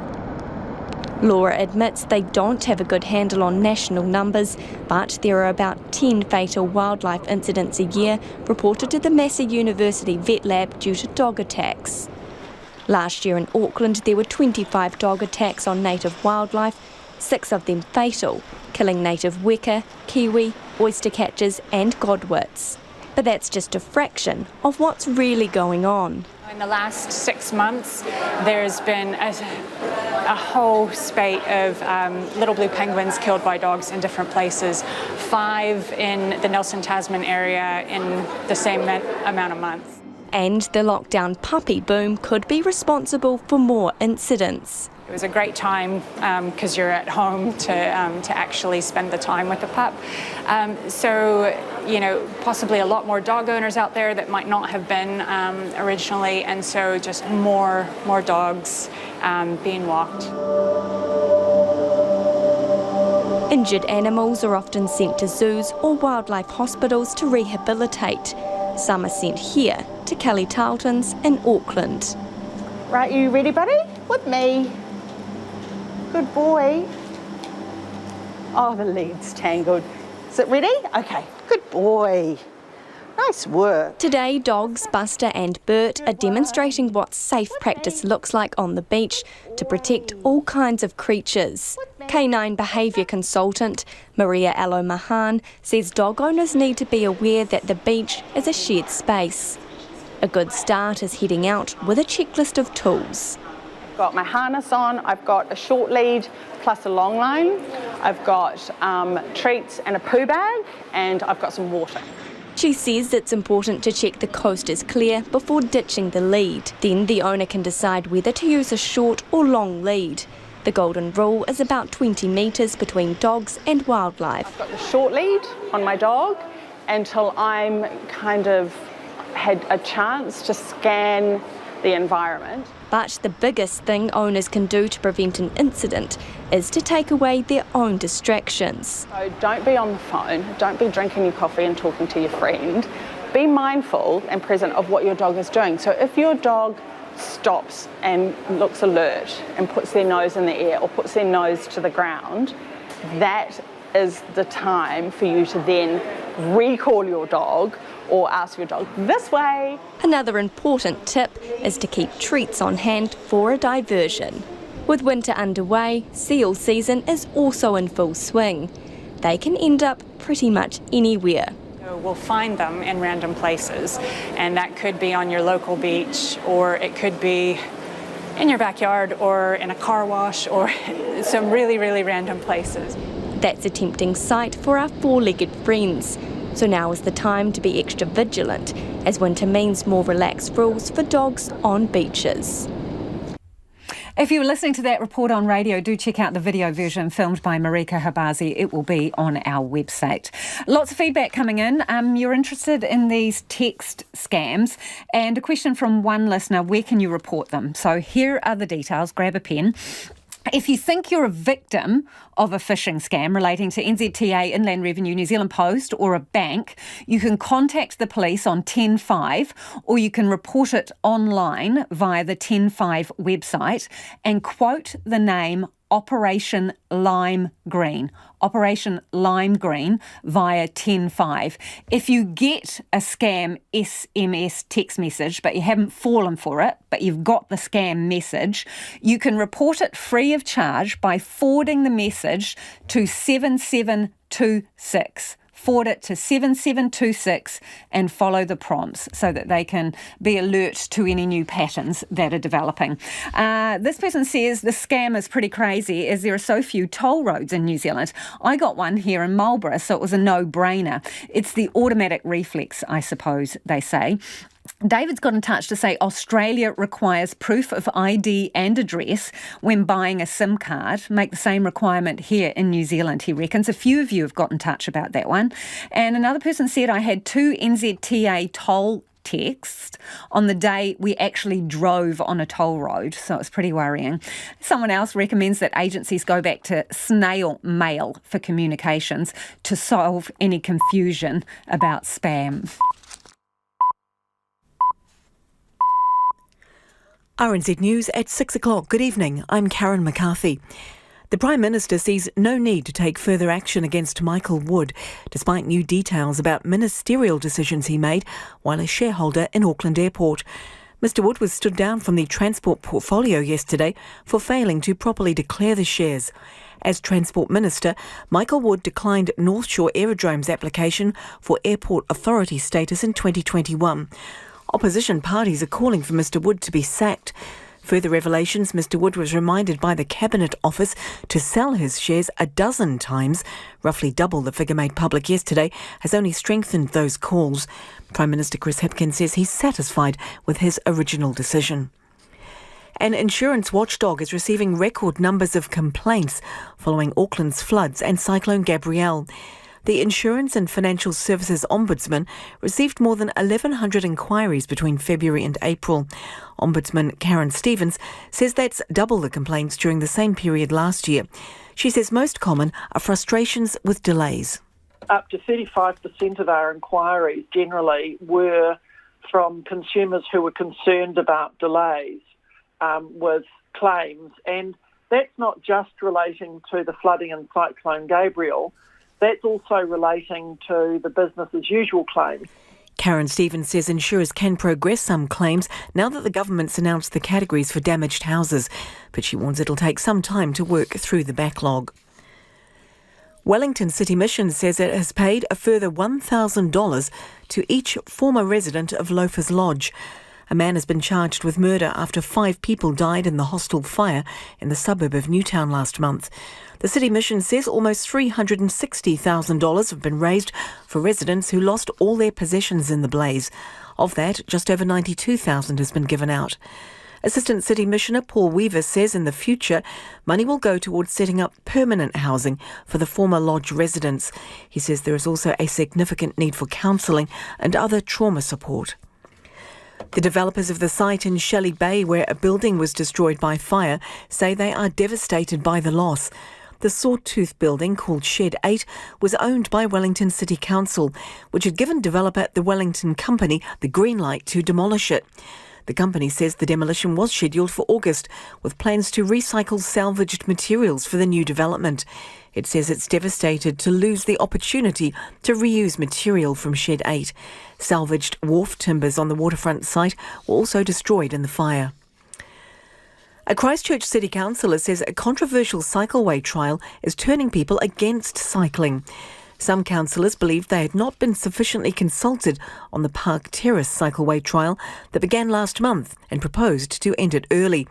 Laura admits they don't have a good handle on national numbers, but there are about 10 fatal wildlife incidents a year reported to the Massey University Vet Lab due to dog attacks. Last year in Auckland, there were 25 dog attacks on native wildlife, 6 of them fatal, killing native weka, kiwi, oyster catchers and godwits. But that's just a fraction of what's really going on. In the last 6 months, there's been a whole spate of little blue penguins killed by dogs in different places, 5 in the Nelson Tasman area in the same amount of months. And the lockdown puppy boom could be responsible for more incidents. It was a great time because you're at home to actually spend the time with the pup. So, possibly a lot more dog owners out there that might not have been originally, and so just more dogs being walked. Injured animals are often sent to zoos or wildlife hospitals to rehabilitate. Some are sent here to Kelly Tarleton's in Auckland. Right, you ready, buddy? With me. Good boy. Oh, the lead's tangled. Is it ready? Okay, good boy. Nice work. Today, dogs Buster and Bert are demonstrating what safe practice looks like on the beach to protect all kinds of creatures. Canine behaviour consultant Maria Alomahan says dog owners need to be aware that the beach is a shared space. A good start is heading out with a checklist of tools. I've got my harness on, I've got a short lead plus a long line, I've got treats and a poo bag, and I've got some water. She says it's important to check the coast is clear before ditching the lead. Then the owner can decide whether to use a short or long lead. The golden rule is about 20 metres between dogs and wildlife. I've got the short lead on my dog until I'm kind of had a chance to scan the environment. But the biggest thing owners can do to prevent an incident is to take away their own distractions. So don't be on the phone, don't be drinking your coffee and talking to your friend. Be mindful and present of what your dog is doing. So if your dog stops and looks alert and puts their nose in the air or puts their nose to the ground, that is the time for you to then recall your dog or ask your dog this way. Another important tip is to keep treats on hand for a diversion. With winter underway, seal season is also in full swing. They can end up pretty much anywhere. We'll find them in random places, and that could be on your local beach, or it could be in your backyard or in a car wash or some really, really random places. That's a tempting sight for our four-legged friends. So now is the time to be extra vigilant, as winter means more relaxed rules for dogs on beaches. If you were listening to that report on radio, do check out the video version filmed by Marika Habazi. It will be on our website. Lots of feedback coming in. You're interested in these text scams, and a question from one listener: where can you report them? So here are the details. Grab a pen. If you think you're a victim of a phishing scam relating to NZTA, Inland Revenue, New Zealand Post or a bank, you can contact the police on 105, or you can report it online via the 105 website and quote the name Operation Lime Green. Operation Lime Green via 105. If you get a scam SMS text message, but you haven't fallen for it, but you've got the scam message, you can report it free of charge by forwarding the message to 7726. Forward it to 7726 and follow the prompts so that they can be alert to any new patterns that are developing. This person says the scam is pretty crazy as there are so few toll roads in New Zealand. I got one here in Marlborough, so it was a no-brainer. It's the automatic reflex, I suppose, they say. David's got in touch to say Australia requires proof of ID and address when buying a SIM card. Make the same requirement here in New Zealand, he reckons. A few of you have got in touch about that one. And another person said, I had 2 NZTA toll texts on the day we actually drove on a toll road, so it's pretty worrying. Someone else recommends that agencies go back to snail mail for communications to solve any confusion about spam. RNZ News at 6 o'clock. Good evening, I'm Karen McCarthy. The Prime Minister sees no need to take further action against Michael Wood, despite new details about ministerial decisions he made while a shareholder in Auckland Airport. Mr Wood was stood down from the transport portfolio yesterday for failing to properly declare the shares. As Transport Minister, Michael Wood declined North Shore Aerodrome's application for airport authority status in 2021. Opposition parties are calling for Mr Wood to be sacked. Further revelations: Mr Wood was reminded by the Cabinet Office to sell his shares 12 times, roughly double the figure made public yesterday, has only strengthened those calls. Prime Minister Chris Hipkins says he's satisfied with his original decision. An insurance watchdog is receiving record numbers of complaints following Auckland's floods and Cyclone Gabrielle. The Insurance and Financial Services Ombudsman received more than 1,100 inquiries between February and April. Ombudsman Karen Stevens says that's double the complaints during the same period last year. She says most common are frustrations with delays. Up to 35% of our inquiries generally were from consumers who were concerned about delays with claims, and that's not just relating to the flooding and Cyclone Gabrielle. That's also relating to the business as usual claims. Karen Stevens says insurers can progress some claims now that the government's announced the categories for damaged houses, but she warns it'll take some time to work through the backlog. Wellington City Mission says it has paid a further $1,000 to each former resident of Loafers Lodge. A man has been charged with murder after 5 people died in the hostel fire in the suburb of Newtown last month. The City Mission says almost $360,000 have been raised for residents who lost all their possessions in the blaze. Of that, just over $92,000 has been given out. Assistant City Missioner Paul Weaver says in the future, money will go towards setting up permanent housing for the former lodge residents. He says there is also a significant need for counselling and other trauma support. The developers of the site in Shelley Bay, where a building was destroyed by fire, say they are devastated by the loss. The Sawtooth building, called Shed 8, was owned by Wellington City Council, which had given developer the Wellington Company the green light to demolish it. The company says the demolition was scheduled for August, with plans to recycle salvaged materials for the new development. It says it's devastated to lose the opportunity to reuse material from Shed 8. Salvaged wharf timbers on the waterfront site were also destroyed in the fire. A Christchurch City Councillor says a controversial cycleway trial is turning people against cycling. Some councillors believed they had not been sufficiently consulted on the Park Terrace cycleway trial that began last month and proposed to end it early.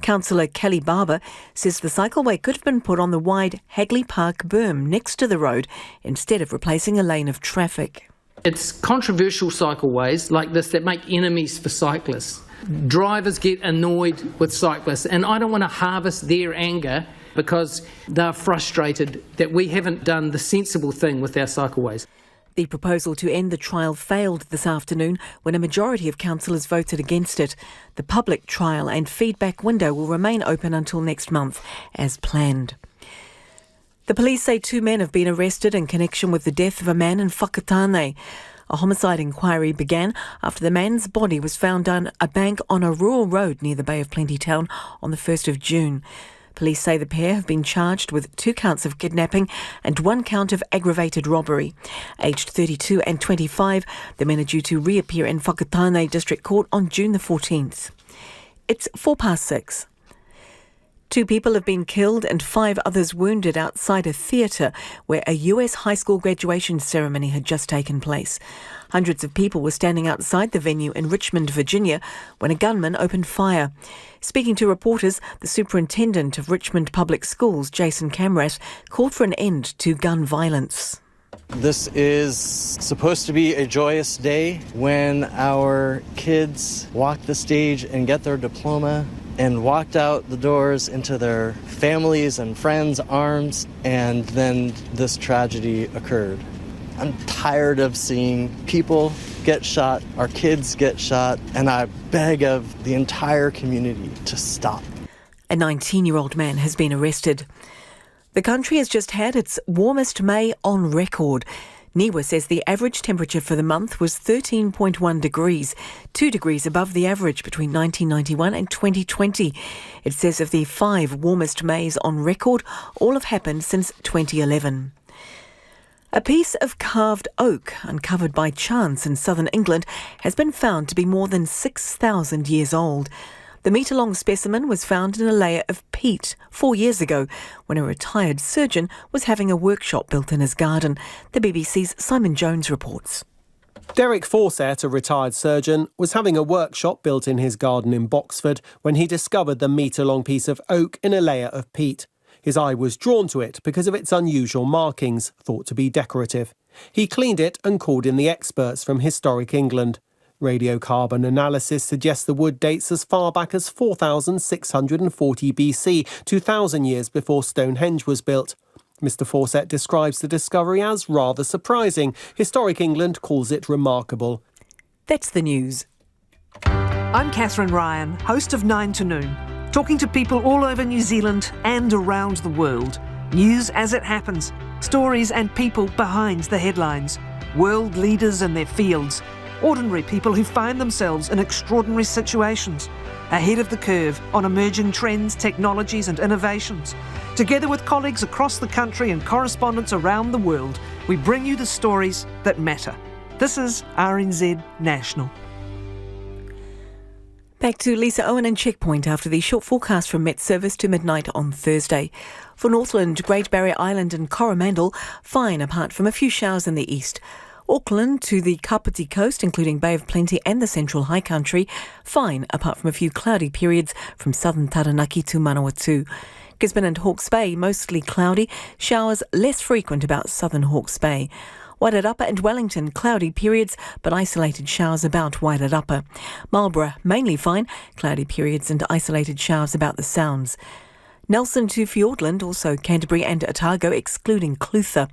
Councillor Kelly Barber says the cycleway could have been put on the wide Hagley Park berm next to the road instead of replacing a lane of traffic. It's controversial cycleways like this that make enemies for cyclists. Drivers get annoyed with cyclists, and I don't want to harvest their anger because they're frustrated that we haven't done the sensible thing with our cycleways. The proposal to end the trial failed this afternoon when a majority of councillors voted against it. The public trial and feedback window will remain open until next month, as planned. The police say 2 men have been arrested in connection with the death of a man in Whakatane. A homicide inquiry began after the man's body was found on a bank on a rural road near the Bay of Plenty town on the 1st of June. Police say the pair have been charged with 2 counts of kidnapping and 1 count of aggravated robbery. Aged 32 and 25, the men are due to reappear in Whakatane District Court on June the 14th. It's 6:04. 2 people have been killed and 5 others wounded outside a theatre where a US high school graduation ceremony had just taken place. Hundreds of people were standing outside the venue in Richmond, Virginia, when a gunman opened fire. Speaking to reporters, the superintendent of Richmond Public Schools, Jason Camrat, called for an end to gun violence. This is supposed to be a joyous day when our kids walk the stage and get their diploma and walked out the doors into their families' and friends' arms, and then this tragedy occurred. I'm tired of seeing people get shot, our kids get shot, and I beg of the entire community to stop. A 19-year-old man has been arrested. The country has just had its warmest May on record. NIWA says the average temperature for the month was 13.1 degrees, 2 degrees above the average between 1991 and 2020. It says of the 5 warmest Mays on record, all have happened since 2011. A piece of carved oak uncovered by chance in southern England has been found to be more than 6,000 years old. The metre-long specimen was found in a layer of peat 4 years ago when a retired surgeon was having a workshop built in his garden. The BBC's Simon Jones reports. Derek Fawcett, a retired surgeon, was having a workshop built in his garden in Boxford when he discovered the metre-long piece of oak in a layer of peat. His eye was drawn to it because of its unusual markings, thought to be decorative. He cleaned it and called in the experts from Historic England. Radiocarbon analysis suggests the wood dates as far back as 4,640 BC, 2,000 years before Stonehenge was built. Mr. Fawcett describes the discovery as rather surprising. Historic England calls it remarkable. That's the news. I'm Catherine Ryan, host of 9 to Noon, talking to people all over New Zealand and around the world. News as it happens, stories and people behind the headlines, world leaders in their fields, ordinary people who find themselves in extraordinary situations, ahead of the curve on emerging trends, technologies and innovations. Together with colleagues across the country and correspondents around the world, we bring you the stories that matter. This is RNZ National. Back to Lisa Owen and Checkpoint after the short forecast from Met Service to midnight on Thursday. For Northland, Great Barrier Island and Coromandel, fine apart from a few showers in the east. Auckland to the Kapiti coast, including Bay of Plenty and the Central High Country, fine apart from a few cloudy periods from southern Taranaki to Manawatu. Gisborne and Hawke's Bay, mostly cloudy, showers less frequent about southern Hawke's Bay. Wairarapa and Wellington, cloudy periods, but isolated showers about Wairarapa. Marlborough, mainly fine, cloudy periods and isolated showers about the Sounds. Nelson to Fiordland, also Canterbury and Otago, excluding Clutha.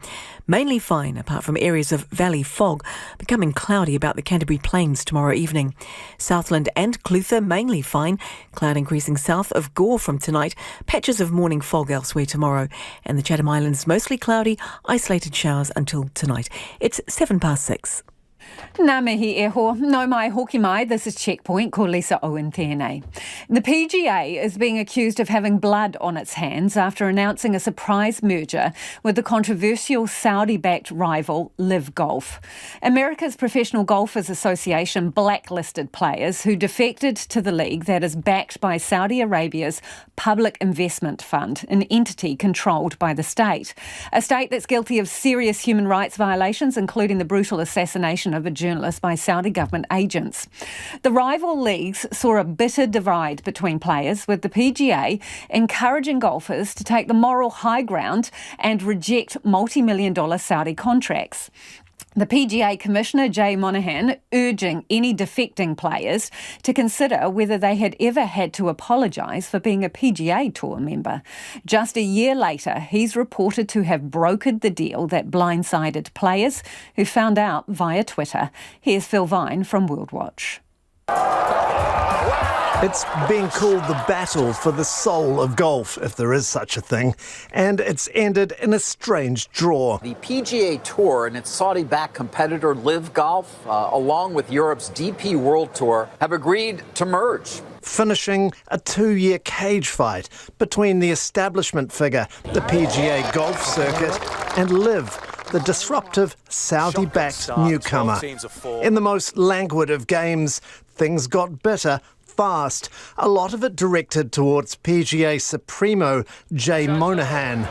Mainly fine, apart from areas of valley fog, becoming cloudy about the Canterbury Plains tomorrow evening. Southland and Clutha, mainly fine. Cloud increasing south of Gore from tonight. Patches of morning fog elsewhere tomorrow. And the Chatham Islands, mostly cloudy, isolated showers until tonight. It's 6:07. Nā mihi e ho, no mai hoki mai, this is Checkpoint, ko Lisa Owen tēnei. The PGA is being accused of having blood on its hands after announcing a surprise merger with the controversial Saudi-backed rival Live Golf. America's Professional Golfers Association blacklisted players who defected to the league that is backed by Saudi Arabia's Public Investment Fund, an entity controlled by the state. A state that's guilty of serious human rights violations, including the brutal assassination of a journalist by Saudi government agents. The rival leagues saw a bitter divide between players, with the PGA encouraging golfers to take the moral high ground and reject multi-million-dollar Saudi contracts. The PGA Commissioner, Jay Monahan, urging any defecting players to consider whether they had ever had to apologise for being a PGA Tour member. Just a year later, he's reported to have brokered the deal that blindsided players who found out via Twitter. Here's Phil Vine from World Watch. It's being called the battle for the soul of golf, if there is such a thing, and it's ended in a strange draw. The PGA Tour and its Saudi-backed competitor Live Golf, along with Europe's DP World Tour, have agreed to merge. Finishing a 2-year cage fight between the establishment figure, the PGA Golf Circuit, and Live, the disruptive Saudi-backed newcomer. In the most languid of games, things got bitter fast, a lot of it directed towards PGA Supremo Jay Monahan.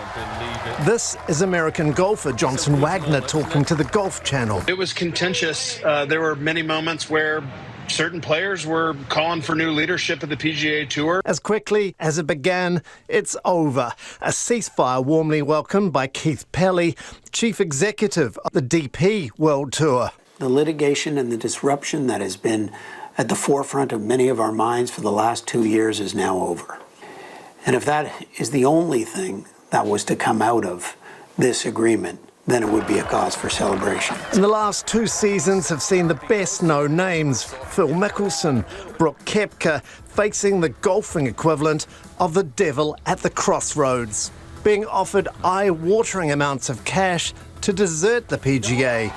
This is American golfer Johnson Wagner talking to the Golf Channel. It was contentious. There were many moments where certain players were calling for new leadership of the PGA Tour. As quickly as it began, it's over. A ceasefire warmly welcomed by Keith Pelley, Chief Executive of the DP World Tour. The litigation and the disruption that has been at the forefront of many of our minds for the last 2 years is now over. And if that is the only thing that was to come out of this agreement, then it would be a cause for celebration. And the last 2 seasons have seen the best known names, Phil Mickelson, Brooke Koepka, facing the golfing equivalent of the devil at the crossroads, being offered eye-watering amounts of cash to desert the PGA.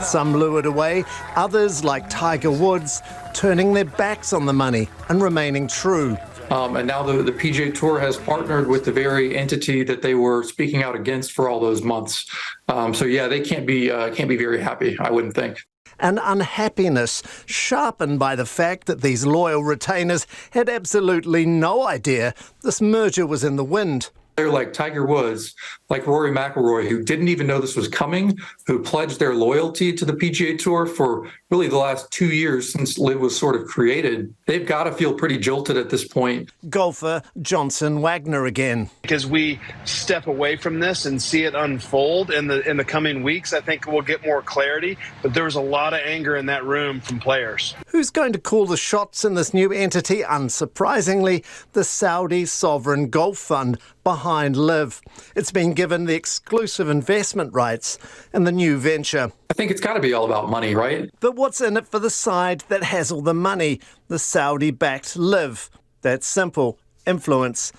Some lured away, others, like Tiger Woods, turning their backs on the money and remaining true. And now the PGA Tour has partnered with the very entity that they were speaking out against for all those months. So yeah, they can't be very happy, I wouldn't think. An unhappiness sharpened by the fact that these loyal retainers had absolutely no idea this merger was in the wind. They're like Tiger Woods, like Rory McIlroy, who didn't even know this was coming, who pledged their loyalty to the PGA Tour for really the last 2 years since Live was sort of created. They've got to feel pretty jolted at this point. Golfer Johnson Wagner again. As we step away from this and see it unfold in the coming weeks, I think we'll get more clarity. But there was a lot of anger in that room from players. Who's going to call the shots in this new entity? Unsurprisingly, the Saudi Sovereign Golf Fund behind Live. It's been given the exclusive investment rights in the new venture. I think it's got to be all about money, right? But what's in it for the side that has all the money? The Saudi-backed Live. That's simple. Influence.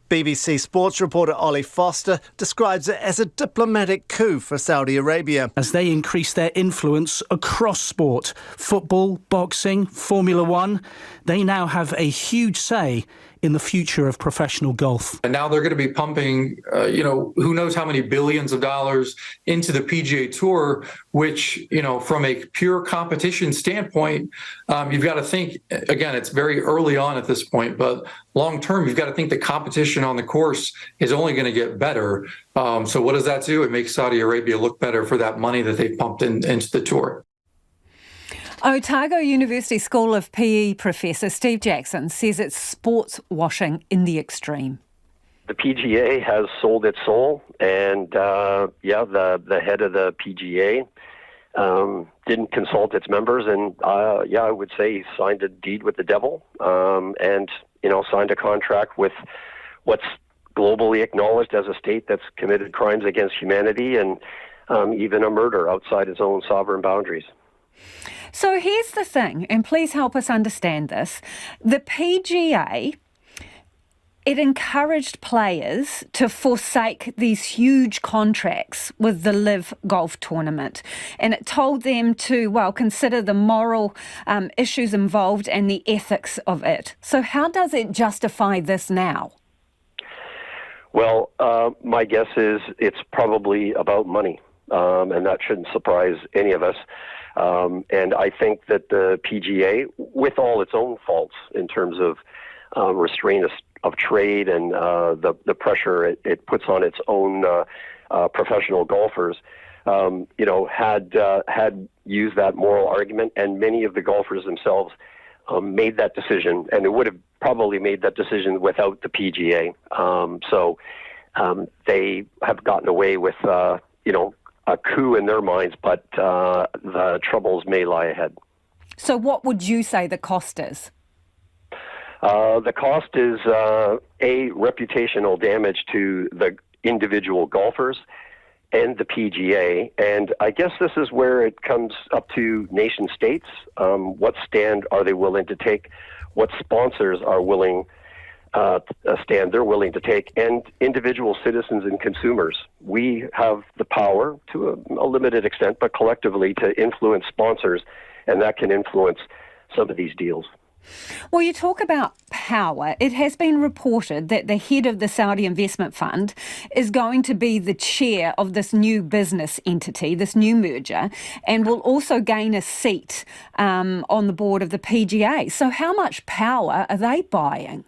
BBC Sports reporter Ollie Foster describes it as a diplomatic coup for Saudi Arabia. As they increase their influence across sport, football, boxing, Formula One, they now have a huge say in the future of professional golf. And now they're going to be pumping, who knows how many billions of dollars into the PGA Tour, which, from a pure competition standpoint, you've got to think, again, it's very early on at this point, but long term, you've got to think the competition on the course is only going to get better. So what does that do? It makes Saudi Arabia look better for that money that they've pumped into the tour. Otago University School of PE professor Steve Jackson says it's sports washing in the extreme. The PGA has sold its soul, and the head of the PGA didn't consult its members, and I would say he signed a deed with the devil, and signed a contract with what's globally acknowledged as a state that's committed crimes against humanity and even a murder outside its own sovereign boundaries. So here's the thing, and please help us understand this. The PGA it encouraged players to forsake these huge contracts with the Live Golf Tournament. And it told them to, well, consider the moral issues involved and the ethics of it. So how does it justify this now? Well, my guess is it's probably about money, and that shouldn't surprise any of us. And I think that the PGA, with all its own faults in terms of restraint of trade and the pressure it puts on its own professional golfers, had used that moral argument, and many of the golfers themselves made that decision, and they would have probably made that decision without the PGA. So they have gotten away with, a coup in their minds, but the troubles may lie ahead. So what would you say the cost is? The cost is reputational damage to the individual golfers and the PGA. And I guess this is where it comes up to nation states. What stand are they willing to take? What sponsors are willing a stand they're willing to take, and individual citizens and consumers. We have the power to a limited extent, but collectively to influence sponsors, and that can influence some of these deals. Well, you talk about power. It has been reported that the head of the Saudi Investment Fund is going to be the chair of this new business entity, this new merger, and will also gain a seat on the board of the PGA. So how much power are they buying?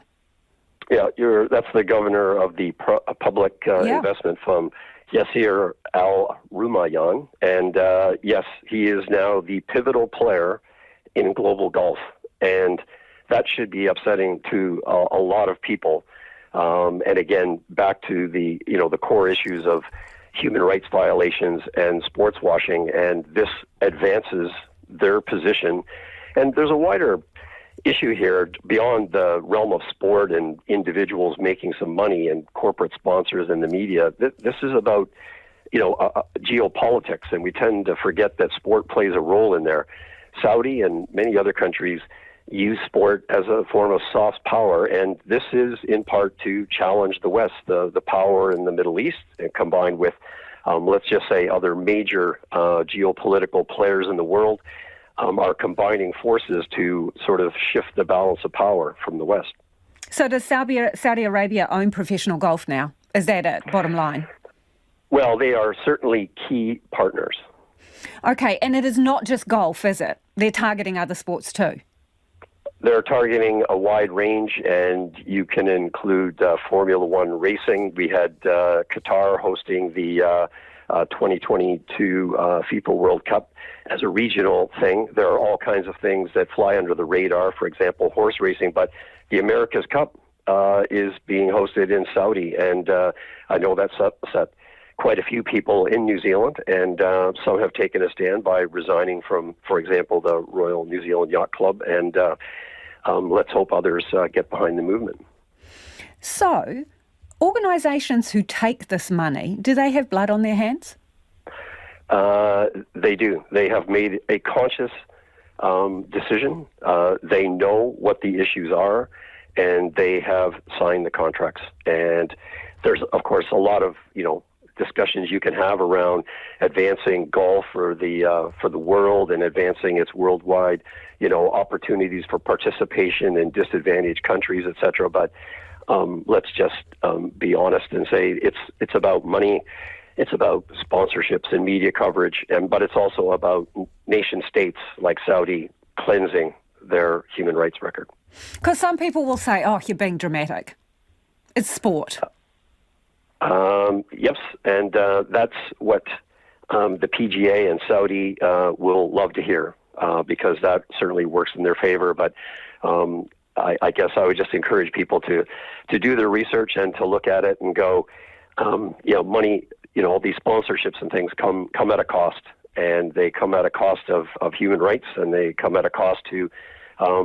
Yeah, that's the governor of the public investment fund, Yasir Al-Rumayyan. And yes, he is now the pivotal player in global golf. And that should be upsetting to a lot of people. And again, back to the core issues of human rights violations and sports washing, and this advances their position. And there's a wider issue here beyond the realm of sport and individuals making some money and corporate sponsors and the media. This is about, geopolitics, and we tend to forget that sport plays a role in there. Saudi and many other countries use sport as a form of soft power, and this is in part to challenge the West, the power in the Middle East, and combined with, let's just say, other major geopolitical players in the world are combining forces to sort of shift the balance of power from the West. So does Saudi Arabia own professional golf now? Is that it, bottom line? Well, they are certainly key partners. Okay, and it is not just golf, is it? They're targeting other sports too. They're targeting a wide range, and you can include Formula One racing. We had Qatar hosting the 2022 FIFA World Cup as a regional thing. There are all kinds of things that fly under the radar, for example, horse racing, but the America's Cup is being hosted in Saudi, and I know that's upset quite a few people in New Zealand, and some have taken a stand by resigning from, for example, the Royal New Zealand Yacht Club, and let's hope others get behind the movement. So, organisations who take this money, do they have blood on their hands? They do. They have made a conscious decision. They know what the issues are, and they have signed the contracts. And there's, of course, a lot of, discussions you can have around advancing golf for the world and advancing its worldwide, opportunities for participation in disadvantaged countries, etc. But let's just be honest and say it's about money, it's about sponsorships and media coverage, but it's also about nation states like Saudi cleansing their human rights record. Because some people will say, "Oh, you're being dramatic. It's sport." Yes, and that's what the PGA and Saudi will love to hear, because that certainly works in their favor. But I guess I would just encourage people to do their research and to look at it and go, money, these sponsorships and things come at a cost, and they come at a cost of human rights, and they come at a cost to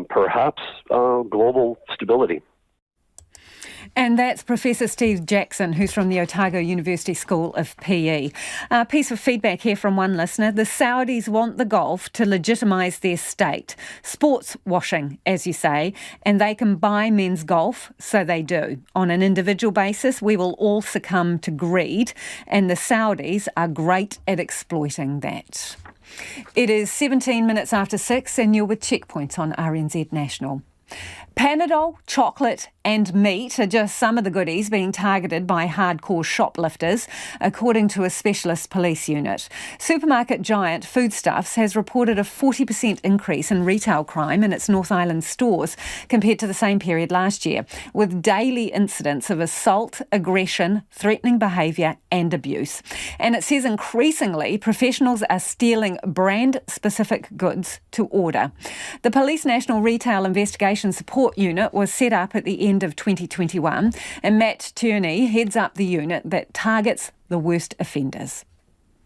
perhaps global stability. And that's Professor Steve Jackson, who's from the Otago University School of PE. A piece of feedback here from one listener. The Saudis want the Gulf to legitimise their state. Sports washing, as you say, and they can buy men's golf, so they do. On an individual basis, we will all succumb to greed, and the Saudis are great at exploiting that. It is 17 minutes after 6 and you're with Checkpoints on RNZ National. Panadol, chocolate and meat are just some of the goodies being targeted by hardcore shoplifters, according to a specialist police unit. Supermarket giant Foodstuffs has reported a 40% increase in retail crime in its North Island stores compared to the same period last year, with daily incidents of assault, aggression, threatening behaviour and abuse. And it says increasingly professionals are stealing brand-specific goods to order. The Police National Retail Investigation Support Unit was set up at the end of 2021, and Matt Tierney heads up the unit that targets the worst offenders.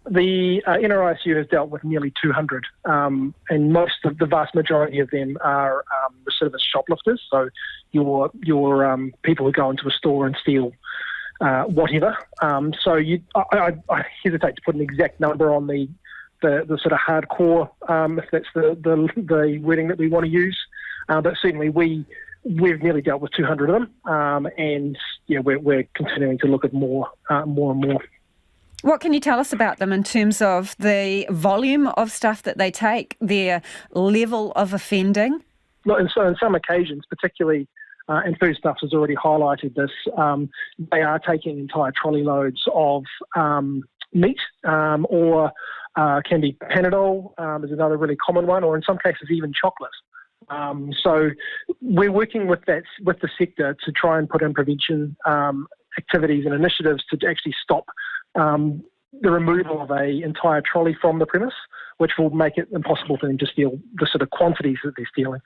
The NRISU has dealt with nearly 200, and the vast majority of them are recidivist shoplifters. So your people who go into a store and steal whatever. So I hesitate to put an exact number on the sort of hardcore, if that's the wording that we want to use. But certainly we've nearly dealt with 200 of them, and we're continuing to look at more and more. What can you tell us about them in terms of the volume of stuff that they take, their level of offending? Look, and so on some occasions, particularly, and Foodstuffs has already highlighted this, they are taking entire trolley loads of meat, or can be Panadol is another really common one, or in some cases even chocolate. So we're working with the sector to try and put in prevention activities and initiatives to actually stop the removal of an entire trolley from the premise, which will make it impossible for them to steal the sort of quantities that they're stealing.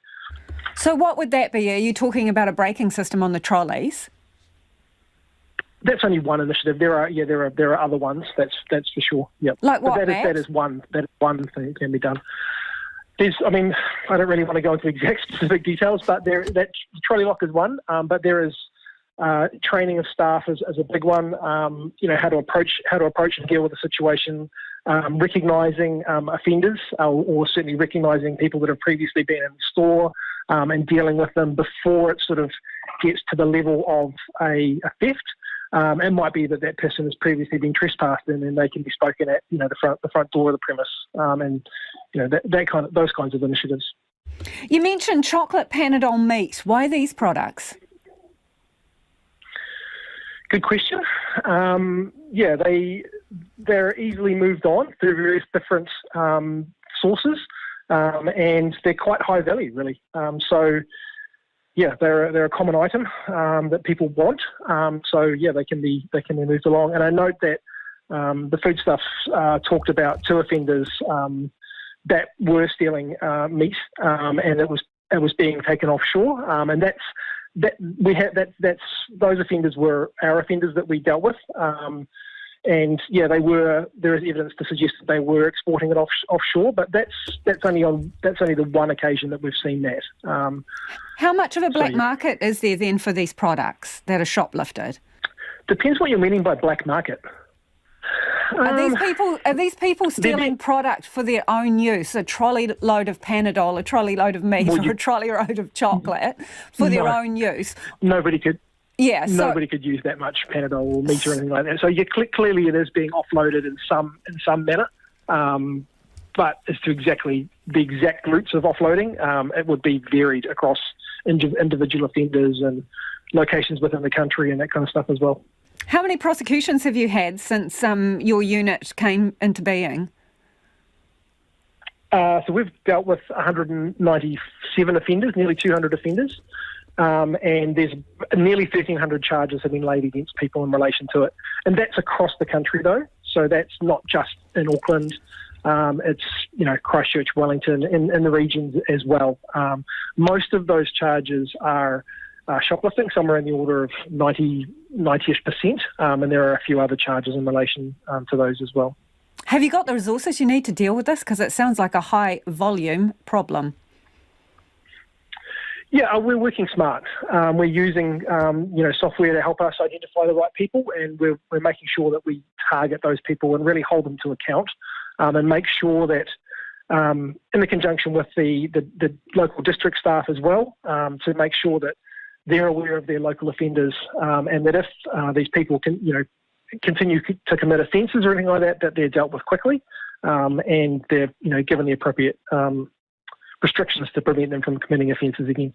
So what would that be? Are you talking about a braking system on the trolleys? That's only one initiative. There are other ones. That's for sure. Yep. Like what? That is one thing that can be done. I don't really want to go into exact specific details, but that trolley lock is one. But there is training of staff is a big one. How to approach and deal with the situation, recognising offenders, or certainly recognising people that have previously been in the store, and dealing with them before it sort of gets to the level of a theft. It might be that person has previously been trespassed, and then they can be spoken at, the front door of the premise, and those kinds of initiatives. You mentioned chocolate, Panadol, meat. Why these products? Good question. They're easily moved on through various different sources, and they're quite high value, really. They're a common item that people want. They can be moved along. And I note that the Foodstuffs talked about 2 offenders that were stealing meat, and it was being taken offshore. And those offenders were our offenders that we dealt with. There is evidence to suggest that they were exporting it offshore, but that's only the one occasion that we've seen that. How much of a black market is there then for these products that are shoplifted? Depends what you're meaning by black market. Are these people stealing product for their own use? A trolley load of Panadol, a trolley load of meat, or a trolley load of chocolate for their own use? Nobody could. Yeah, nobody could use that much Panadol or meat or anything like that. So clearly it is being offloaded in some manner. But as to the exact routes of offloading, it would be varied across individual offenders and locations within the country and that kind of stuff as well. How many prosecutions have you had since your unit came into being? So we've dealt with 197 offenders, nearly 200 offenders. And there's nearly 1,300 charges have been laid against people in relation to it. And that's across the country, though. So that's not just in Auckland. It's, Christchurch, Wellington, in the regions as well. Most of those charges are shoplifting, somewhere in the order of 90-ish%. And there are a few other charges in relation to those as well. Have you got the resources you need to deal with this? Because it sounds like a high volume problem. Yeah, we're working smart. We're using software to help us identify the right people, and we're making sure that we target those people and really hold them to account, and make sure that in the conjunction with the local district staff as well, to make sure that they're aware of their local offenders, and that if these people continue to commit offences or anything like that, that they're dealt with quickly, and they're given the appropriate restrictions to prevent them from committing offences again.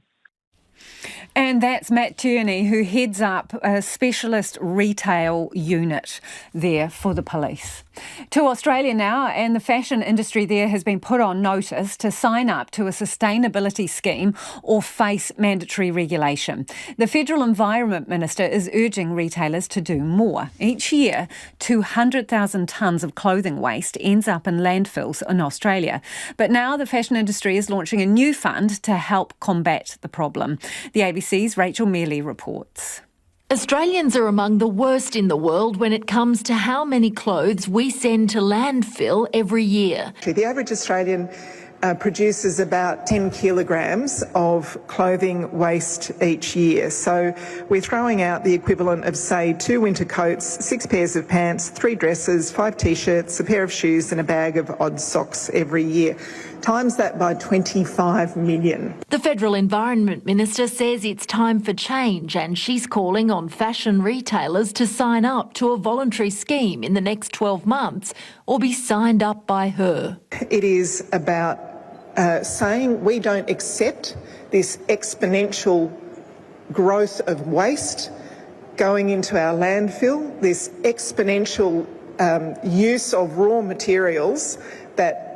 And that's Matt Tierney, who heads up a specialist retail unit there for the police. To Australia now, and the fashion industry there has been put on notice to sign up to a sustainability scheme or face mandatory regulation. The Federal Environment Minister is urging retailers to do more. Each year, 200,000 tonnes of clothing waste ends up in landfills in Australia. But now the fashion industry is launching a new fund to help combat the problem. The ABC's Rachel Mealy reports. Australians are among the worst in the world when it comes to how many clothes we send to landfill every year. The average Australian produces about 10 kilograms of clothing waste each year. So we're throwing out the equivalent of, say, 2 winter coats, 6 pairs of pants, 3 dresses, 5 t-shirts, a pair of shoes and a bag of odd socks every year. Times that by 25 million. The Federal Environment Minister says it's time for change, and she's calling on fashion retailers to sign up to a voluntary scheme in the next 12 months or be signed up by her. It is about saying we don't accept this exponential growth of waste going into our landfill, this exponential use of raw materials that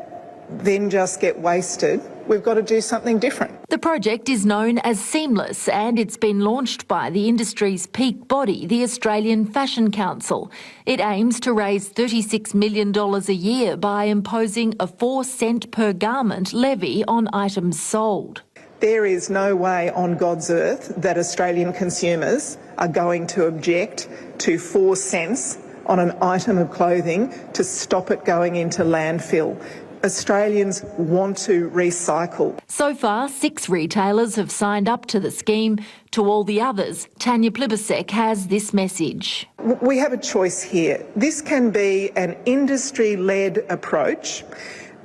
then just get wasted. We've got to do something different. The project is known as Seamless, and it's been launched by the industry's peak body, the Australian Fashion Council. It aims to raise $36 million a year by imposing a 4-cent per garment levy on items sold. There is no way on God's earth that Australian consumers are going to object to 4 cents on an item of clothing to stop it going into landfill. Australians want to recycle. So far, 6 retailers have signed up to the scheme. To all the others, Tanya Plibasek has this message. We have a choice here. This can be an industry-led approach.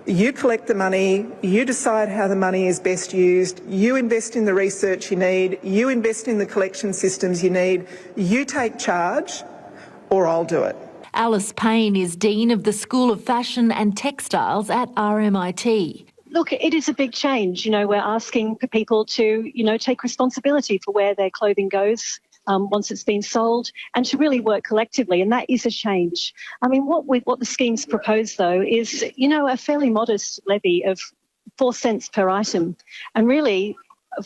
You collect the money, you decide how the money is best used, you invest in the research you need, you invest in the collection systems you need, you take charge, or I'll do it. Alice Payne is Dean of the School of Fashion and Textiles at RMIT. Look, it is a big change. We're asking people to, take responsibility for where their clothing goes once it's been sold, and to really work collectively, and that is a change. I mean, what the scheme's proposed, though, is, a fairly modest levy of 4 cents per item, and really,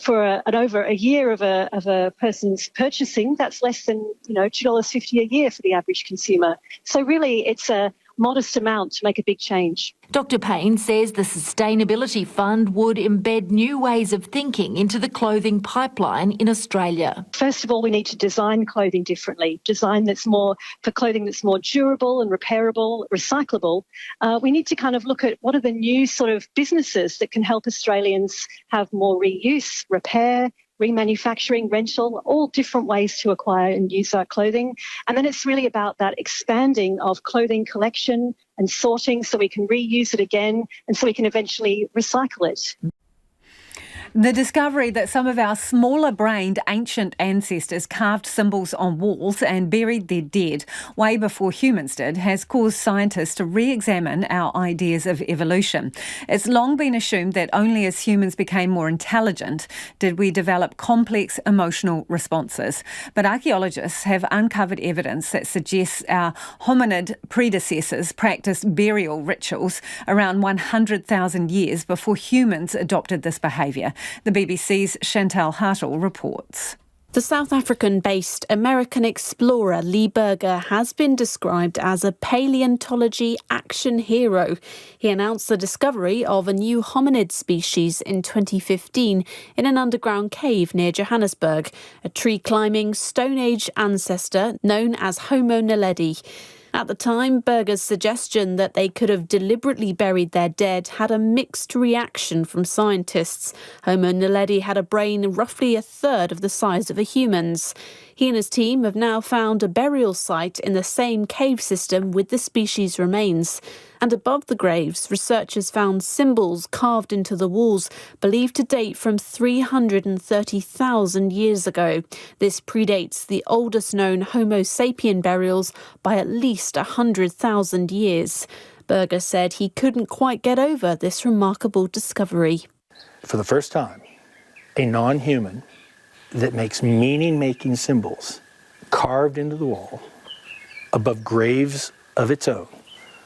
for over a year of a person's purchasing, that's less than $2.50 a year for the average consumer. So really, it's a modest amount to make a big change. Dr. Payne says the Sustainability Fund would embed new ways of thinking into the clothing pipeline in Australia. First of all, we need to design clothing differently, clothing that's more durable and repairable, recyclable. We need to kind of look at what are the new sort of businesses that can help Australians have more reuse, repair, remanufacturing, rental, all different ways to acquire and use our clothing. And then it's really about that expanding of clothing collection and sorting so we can reuse it again and so we can eventually recycle it. The discovery that some of our smaller-brained ancient ancestors carved symbols on walls and buried their dead way before humans did has caused scientists to re-examine our ideas of evolution. It's long been assumed that only as humans became more intelligent did we develop complex emotional responses. But archaeologists have uncovered evidence that suggests our hominid predecessors practiced burial rituals around 100,000 years before humans adopted this behaviour. The BBC's Chantal Hartle reports. The South African-based American explorer Lee Berger has been described as a paleontology action hero. He announced the discovery of a new hominid species in 2015 in an underground cave near Johannesburg, a tree-climbing Stone Age ancestor known as Homo naledi. At the time, Berger's suggestion that they could have deliberately buried their dead had a mixed reaction from scientists. Homo naledi had a brain roughly a third of the size of a human's. He and his team have now found a burial site in the same cave system with the species' remains. And above the graves, researchers found symbols carved into the walls, believed to date from 330,000 years ago. This predates the oldest known Homo sapien burials by at least 100,000 years. Berger said he couldn't quite get over this remarkable discovery. For the first time, a non-human that makes meaning-making symbols carved into the wall above graves of its own,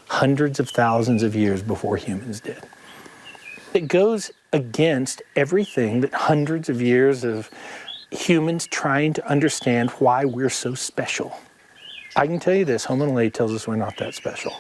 hundreds of thousands of years before humans did. It goes against everything that hundreds of years of humans trying to understand why we're so special. I can tell you this, Homo naledi tells us we're not that special.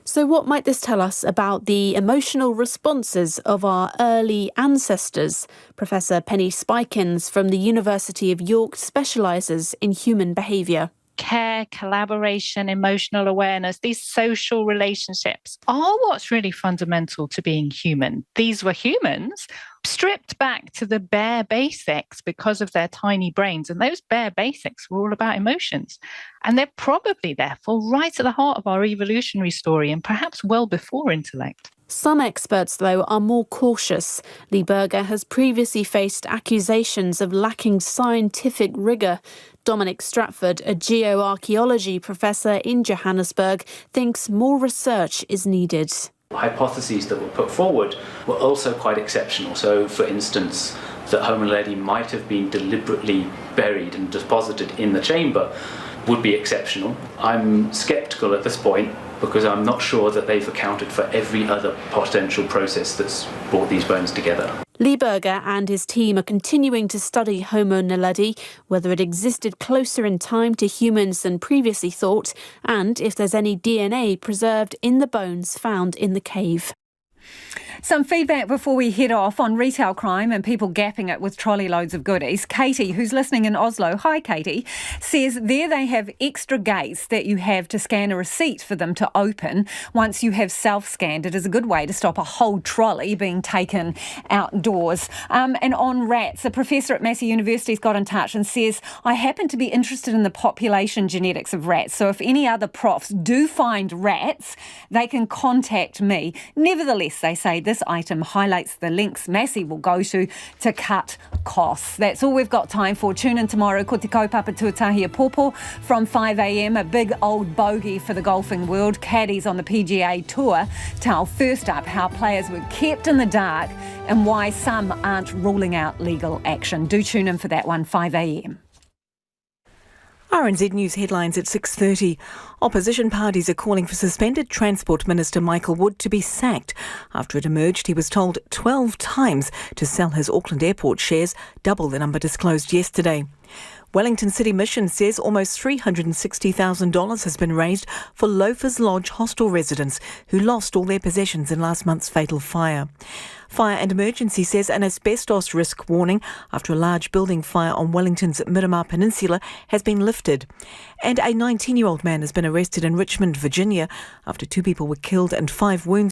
So what might this tell us about the emotional responses of our early ancestors? Professor Penny Spikins from the University of York specialises in human behaviour. Care, collaboration, emotional awareness, these social relationships are what's really fundamental to being human. These were humans stripped back to the bare basics because of their tiny brains. And those bare basics were all about emotions. And they're probably, therefore, right at the heart of our evolutionary story and perhaps well before intellect. Some experts, though, are more cautious. Lee Berger has previously faced accusations of lacking scientific rigour. Dominic Stratford, a geoarchaeology professor in Johannesburg, thinks more research is needed. Hypotheses that were put forward were also quite exceptional. So, for instance, that Homo naledi might have been deliberately buried and deposited in the chamber would be exceptional. I'm sceptical at this point because I'm not sure that they've accounted for every other potential process that's brought these bones together. Lee Berger and his team are continuing to study Homo naledi, whether it existed closer in time to humans than previously thought, and if there's any DNA preserved in the bones found in the cave. Some feedback before we head off on retail crime and people gapping it with trolley loads of goodies. Katie, who's listening in Oslo, hi Katie, says there they have extra gates that you have to scan a receipt for them to open. Once you have self-scanned, it is a good way to stop a whole trolley being taken outdoors. And on rats, a professor at Massey University's got in touch and says, I happen to be interested in the population genetics of rats, so if any other profs do find rats, they can contact me. Nevertheless, they say this item highlights the links Massey will go to cut costs. That's all we've got time for. Tune in tomorrow. Ko te kaupapa tuatahi a pōpō from 5 a.m. A big old bogey for the golfing world. Caddies on the PGA Tour tell first up how players were kept in the dark and why some aren't ruling out legal action. Do tune in for that one, 5 a.m. RNZ News headlines at 6:30. Opposition parties are calling for suspended Transport Minister Michael Wood to be sacked after it emerged he was told 12 times to sell his Auckland Airport shares, double the number disclosed yesterday. Wellington City Mission says almost $360,000 has been raised for Loafers Lodge hostel residents who lost all their possessions in last month's fatal fire. Fire and Emergency says an asbestos risk warning after a large building fire on Wellington's Miramar Peninsula has been lifted. And a 19-year-old man has been arrested in Richmond, Virginia after 2 people were killed and 5 wounded